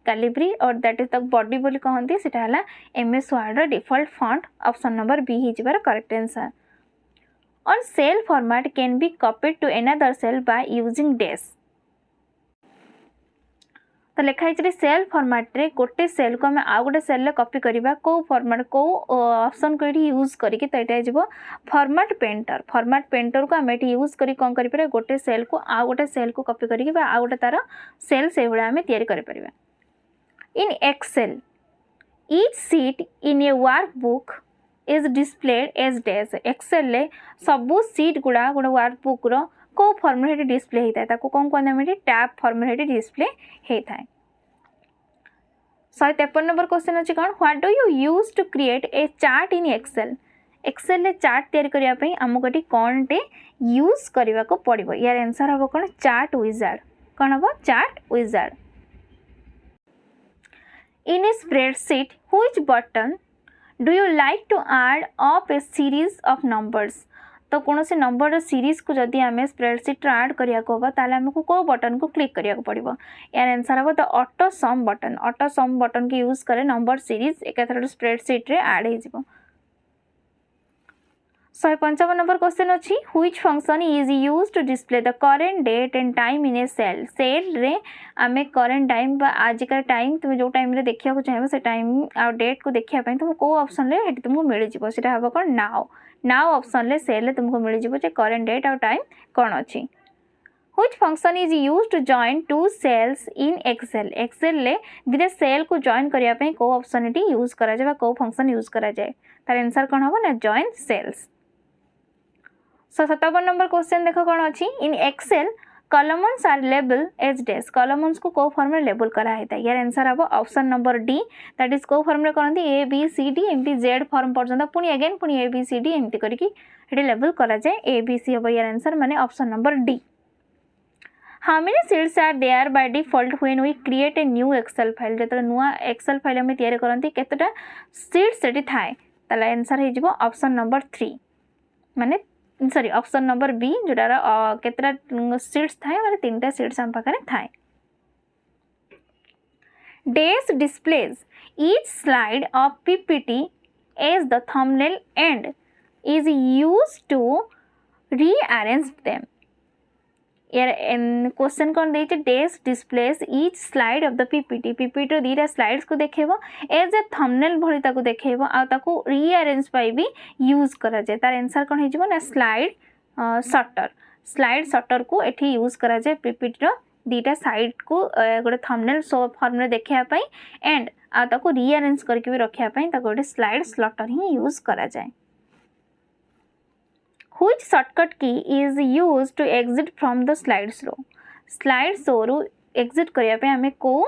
कैलिब्री और दैट इज द बॉडी बोली कहंती सेटा हला एमएस वर्ड रे default font option number B ही जिबार correct answer. On cell format can be copied to another cell by using dash. तो लिखाई सेल फॉर्मेट रे गोटे सेल को आम आउ गोटे सेल रे कॉपी करबा को फॉर्मेट को ऑप्शन को एठी यूज करिके तो एटा जिवो फॉर्मेट पेंटर को आम एठी यूज करी कोन करि पारे गोटे सेल को आउ गोटे सेल को कॉपी करिके बा आउ गोटे तार सेल से भला आम तयारी करि परिबा। In Excel each sheet in a workbook is displayed as dash. Excel रे सबु सीट गुडा गोटे वर्कबुक रो को फॉर्मेट डिस्प्ले होता है ताको कौन कहते हैं टैब फॉर्मेट डिस्प्ले होता है। 153 नंबर क्वेश्चन अच्छी कौन what do you use to create a chart in Excel. Excel रे चार्ट तैयारी करिया पई हमको एटी कौन टे यूज करबा को पड़िबो। यार आंसर हबो कौन चार्ट विजार्ड। कौन हबो chart wizard. In a spreadsheet which button do you like to add up a series of numbers. तो कौन से नंबर सीरीज को जदि आम स्प्रेडशीट ऐड करिया को होबा ताले हमको को बटन को क्लिक करिया को पड़िबो। यार आंसर हबो the auto sum button. Auto sum button के यूज करे नंबर सीरीज एकाथर स्प्रेडशीट रे ऐड हे जिवो। 155 नंबर क्वेश्चन अछि which function is used to display the current date and time in a cell. Cell रे आमे करेंट टाइम बा आज का टाइम तुम जो टाइम रे देखिया को चाहबो से टाइम आ डेट को देखिया पई तुम को ऑप्शन रे हेटी तुमको मिल जिवो सेटा हबो कोन नाउ ऑप्शन ले सेल रे तुमको मिल जिवो जे करेंट डेट और टाइम कोन अछि। Which function is used to join two cells in Excel. Excel ले दिने सेल को जॉइन करिया पई को ऑप्शन एटी यूज करा जाय बा को फंक्शन यूज करा जाय तार आंसर कोन हबो ना जॉइन सेल्स। 57 नंबर क्वेश्चन देखो कौन अच्छी in Excel columns are label as dash. Columns को फॉर्म में लेबल करा होता है। यार आंसर हम option number D that is को फॉर्म में करती ए बी सी डी एमती जेड फॉर्म पर्यटन पुणी अगेन पुणी ए बी सी डी एमती करके लेबल करा जाए ए बी सी हम यार आंसर माने option number D. How many sheets are there by default when we create a new Excel file. जो नुआ एक्सेल फाइल आम तैयारी करती केतटा शीट्स सेठी थाए ताले आंसर हो जिवो ऑप्शन नंबर 3 माने सॉरी ऑप्शन नंबर बी जोटार केतरा सीट्स थाए माने 3टा सीट्स हम पाखरे थाए। Dash displays each slide of PPT as the thumbnail and is used to rearrange them. यार क्वेश्चन कौन दे dash displays each slide of the PPT. PPT रो दीटा स्लाइड्स को देखेबो एज ए थंबनेल भली ताको देखेबो आ ताको रीअरेंज पाई भी यूज करा जाय। तार आंसर कौन हेजिबो ना स्लाइड शटर को एठी यूज करा जाय पीपीटी रो दीटा साइड को गोटे थंबनेल शो फॉर्म रे देखिया पई एंड आ ताको रीअरेंज करके भी रखिया पई ताको गोटे स्लाइड शटर ही यूज करा जाय। Which shortcut key is used to exit from the slide show? Slide show रू exit करिया पे हमें को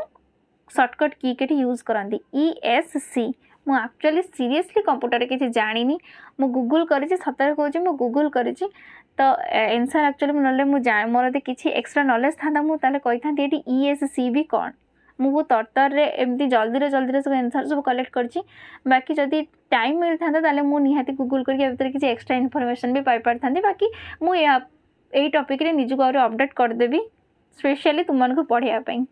shortcut key के यूज करंदी ESC। मु एक्चुअली सीरियसली कंप्यूटर के जानी नी मु गूगल करिछि सतर कहूँ मु गूगल करिछि तो आंसर एक्चुअली नले मु मोर यदि किछि एक्स्ट्रा नॉलेज था मु ताले कहि था एटी ESC भी कौन मु बहुत तरतर रे एमती जल्दी सब आंसर सब कलेक्ट करछि। बाकी जदि टाइम मिल था ताले मु निहाती गूगल करके भीतर किछि एक्स्ट्रा इन्फॉर्मेशन भी पाई पार थांती। बाकी मु ए टॉपिक रे निजु और अपडेट कर देबी स्पेशली तुम मन को पढ़िया पई।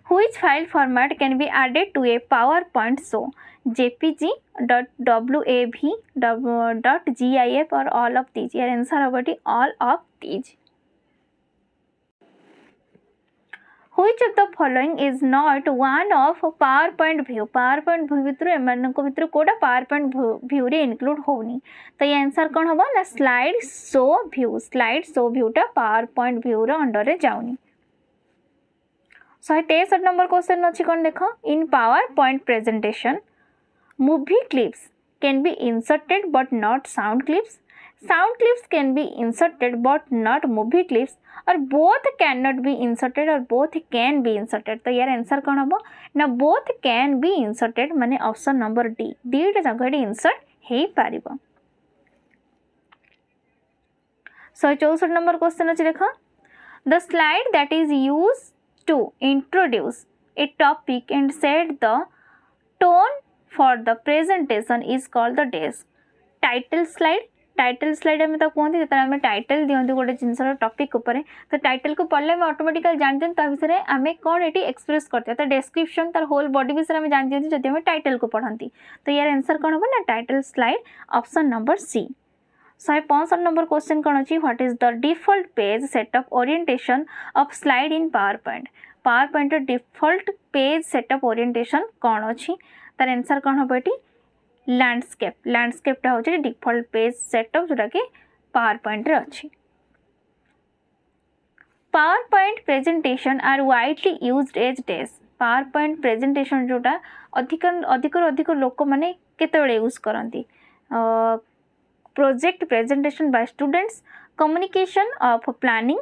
Which file format can be added to a PowerPoint show? JPG, .wav, .gif or all of these? Your answer about all of these. Which of the following is not one of PowerPoint view? PowerPoint view भितर एमान को भितर कोडा PowerPoint view रे include होनी तो ये answer कौन होबो ना स्लाइड शो व्यू टा PowerPoint view रो अंडर रे जाउनी। 163 नंबर क्वेश्चन अच्छी कौन देख इन PowerPoint presentation movie clips can be inserted but not sound clips. Sound clips can be inserted but not movie clips और both cannot be inserted और both can be inserted। तो यार answer कौन हम ना both can be inserted माने option number D दीटा जगह insert हे पारिबो। 164 number question अछि देख the slide that is use to introduce a topic and set the tone for the presentation is called the desk. Title slide आम कहते हैं जो title दिखती गोटे जिनसर टॉपिक उपरे तो टाइटल को पढ़ले आम ऑटोमेटिकली जानते हैं विषय आम कौन ये एक्सप्रेस करते तो डेस्क्रिप्शन तार होल बॉडी विषय में जान दिखाते जब आम टाइटल को पढ़ती तो यार आंसर कौन हम ना title slide option number C 165 number question कौन अच्छी what is the default page setup orientation of slide in PowerPoint default page setup orientation कौन अच्छी तार आंसर कौन हम ये लैंडस्केपटा हूँ डिफॉल्ट पेज सेटअप जोटा कि पावर पॉइंट रे अच्छी PowerPoint presentation are widely used as dash PowerPoint presentation जोटा अधिक लोक मैंने केतबेले यूज करती project presentation by students communication of planning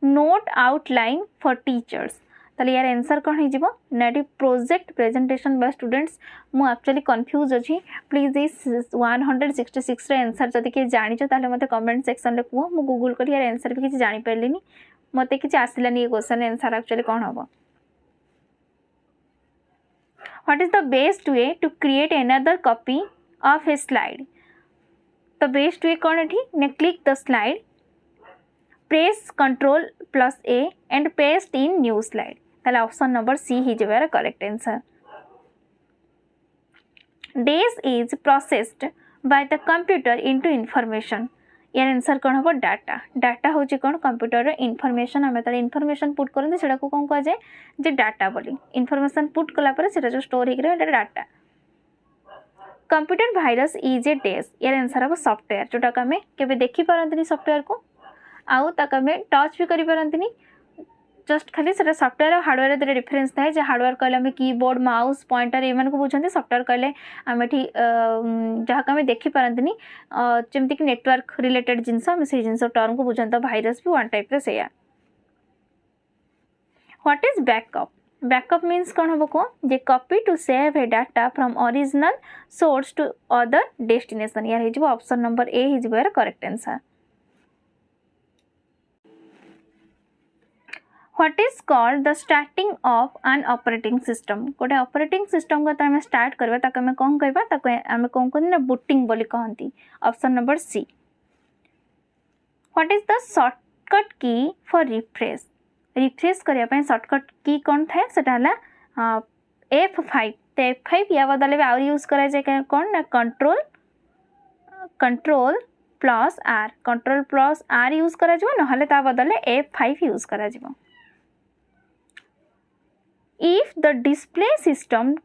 note outline for teachers ताले यार आंसर कौन हो ना प्रोजेक्ट प्रेजेंटेशन बाय स्टूडेंट्स मु एक्चुअली कंफ्यूज अच्छी प्लीज इस 166 रे आंसर जदि किए जानी ताले मते कमेंट सेक्शन रे कहो मु गूगल कर यार आंसर भी किसी जानी पारलिनी मते किसी आसिलानी ये क्वेश्चन आंसर एक्चुअली कौन हम what is the best way to create another copy of a slide the best way कौन एठी ने click the slide press control plus A and paste in new slide ताले ऑप्शन नंबर सी ही जवार correct answer dash is processed by the computer into information यार answer कौन हम data हूँ कौन कंप्यूटर इनफॉरमेशन आम ताले इनफॉरमेशन पुट करते से कौन कह जाए जे डाटा बोली इनफॉरमेशन पुट कलापर से जो स्टोर हो data computer virus is a days यार आंसर हम सॉफ्टवेयर जोटा आम के देखी पारती सॉफ्टवेयर को आउ तक आम टच भी करें जस्ट खाली से सॉफ्टवेयर और हार्डवेयर डिफरेंस थाए जो हार्डवेयर कहले आम कीबोर्ड माउस पॉइंटर ये बुझे सॉफ्टवेयर कहले आम ये जहाँ आम देखी पारती जमीक नेटवर्क रिलेटेड जिनस आम से जिन टर्म को बुझे तो भाइरस भी वन टाइप से व्हाट इज बैकअप मीन्स कौन हम को जे copy to save a data from original source to other destination यार हो ऑप्शन नंबर ए हो correct answer what is called the starting of an operating system गोटे operating system को आम स्टार्ट करवा ताको आम कौन कहवा आम कौन कहते ना बूटिंग बोली कहती option number C what is the shortcut की फॉर रिफ्रेश करने शॉर्टकट की कौन थाए सेटा F5 तो F5 या बदले भी आउर यूज करा जाए कौन ना कंट्रोल प्लस आर यूज करा ना ता बदले F5 यूज करा if the display system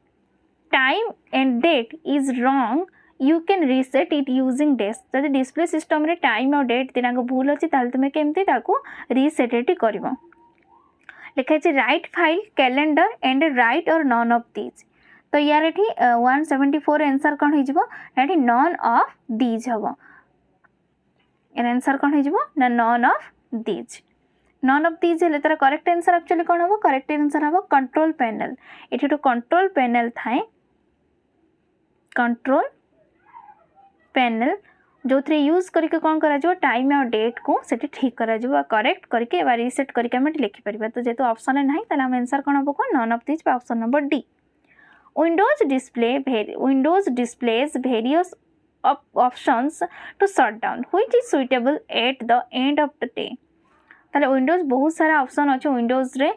time and date is wrong you can reset it using desk जब डिस्प्ले सिस्टम रे टाइम और डेट दिना भूल अच्छी तुम्हें केमती रिसेट कर लिखाई write file calendar and right और नॉन ऑफ दीज तो यार ये 174 आंसर कौन हो नॉन ऑफ दीज हम यार आंसर कौन हो none of these none of these हेल्ले तार करेक्ट आंसर एक्चुअली कौन हम करेक्ट आंसर हम कंट्रोल पैनल ये कंट्रोल पैनल थाए कंट्रोल पैनल जो थे यूज करके कौन करा टाइम और डेट को से ठीक करा करेक्ट करके रिसेट करके आम लिखिपर तो जेहेतु ऑप्शन ना ताला आंसर कौन हम कौन none of these option number D Windows displays various options to shut down which is suitable at the end of the day ताले विंडोज बहुत सारा ऑप्शन अच्छे विंडोज रे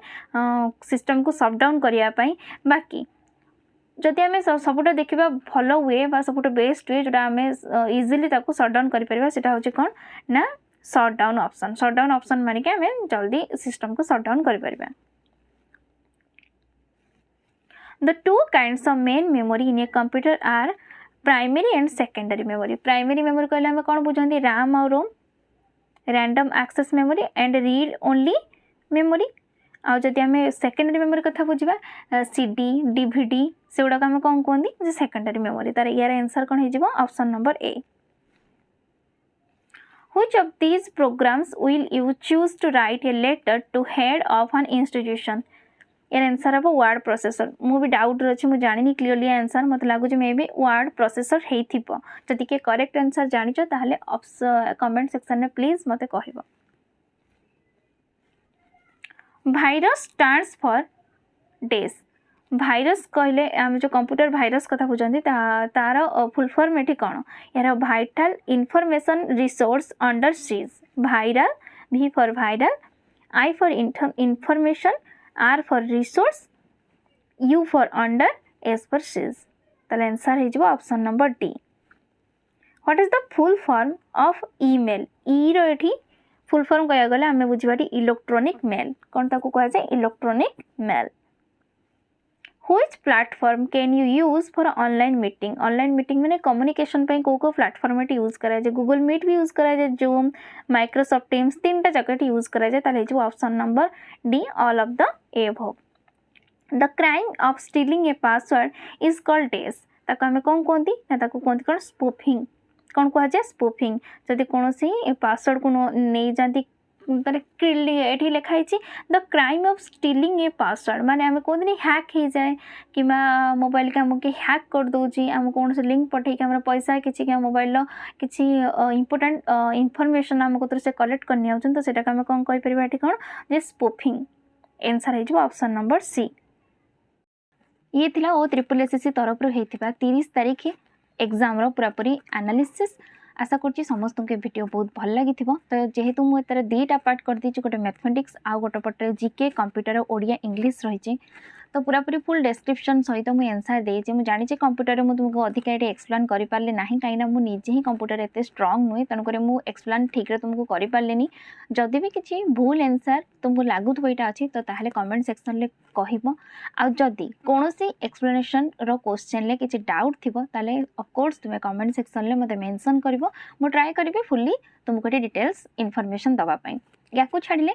सिस्टम को शट डाउन करने बाकी जदि आम सबुटा देखा भल वे सबुठ बेस्ट वे जोटा आम इजिली शट डाउन कर कौन ना शट डाउन ऑप्शन मानिक आम जल्दी सिस्टम को शट डाउन कर the two kinds of main memory in a computer are primary and secondary memory primary memory कहले आम कौन बुझे रैम और ROM random access memory and read only memory आउ जदि आम सेकेंडरी मेमोरी कथा बुझा CD DVD से गुड़ाक आम कौन कहते सेकेंडरी मेमोरी तार यार आंसर कौन हो option number A which of these programs will you choose to write a letter to head of an institution यार आंसर हम वर्ड प्रोसेसर मु भी डाउट अच्छी मुझे जानी क्लीयरली आंसर मत लगुच मे भी वर्ड प्रोसेसर हो जदि किए करेक्ट आंसर जानी ताहले कमेंट सेक्शन में प्लीज मत कह virus stands for days virus कहले आम जो कंप्यूटर भाइरस कथा बुझे तार फुल फॉर्म ये कौन यार vital information resource under seize viral V for viral I for information R for resource U for under S for seize ताले आंसर हो option number D what is the full form of email E रो एठी full form कह गले आम बुझाटी electronic mail कौन ताको कह जाए electronic mail Which platform can you use for online meeting? Online meeting मैंने communication पे को प्लेटफॉर्म में यूज करा जाए गूगल मीट भी यूज करा जाए जूम माइक्रोसॉफ्ट टीम्स तीन टा जगह यूज करा जाए ताले जो option number D all of the above the crime of stealing a password is called dash ताको हमें कौन कहती ना ताको कहती कौन स्पूफिंग कौन कह जाए स्पूफिंग जदि कौन पासवर्ड को नहीं जाती ये लिखाई the crime of stealing a password माने आम कहते हैक हो जाए कि मोबाइल के आमको हैक कर दूची आम कौन से लिंक पठे आम पैसा किसी मोबाइल किसी इंपोर्टेंट इनफॉरमेशन आम को से कलेक्ट करनी तो सेटा आम कौन कहीपर ये कौन जे स्पूफिंग आंसर हो ऑप्शन नंबर सी ये थिला ओ SSC तरफ 30 तारीख एग्जाम पूरापूरी एनालिसिस आशा करुँच समस्त के वीडियो बहुत भल लगी तो जेहेतु मुझे दुईटा पार्ट कर दी गोटे मैथमेटिक्स आउ गोटे पटे जीके कंप्यूटर ओडिया इंग्लिश रही तो पूरापूरी फुल डिस्क्रिप्शन सहित मुझे आंसर देती मुझे जानी कंप्यूटर में तुमको अधिक ये एक्सप्लेन कर पारे ना कहीं मुझे ही कंप्यूटर एत स्ट्रंग नुहे तेणुक मुझे एक्सप्लेन ठीक रे तुमको कर पारे जदि भी किसी भूल आंसर तुमको लगुव यहाँ अच्छी तो ताहले कमेंट सेक्शन में कह आदि कौन एक्सप्लेनेशन रो क्वेश्चन ले किसी डाउट थी ताले ऑफकोर्स तुम्हें कमेंट सेक्शन में मत मेंशन कर ट्राए करी फुल्ली तुमको डिटेल्स इनफॉरमेशन दवापाई या छाड़िले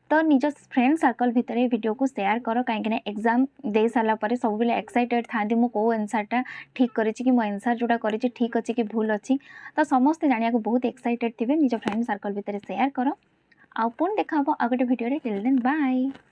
तो निज फ्रेंड सर्कल भितर वीडियो को शेयर कर कहीं एग्जाम दे सारापर सब बेले एक्साइटेड था मो आंसरटा ठीक करी कि मो आंसर जोड़ा करी ठीक अच्छी कि भूल अच्छी तो समस्ते जाना बहुत एक्साइटेड थे निज फ्रेंड सर्कल भितर शेयर कर आउ पुणी देखा आ गोटे वीडियो टिल देन बाय।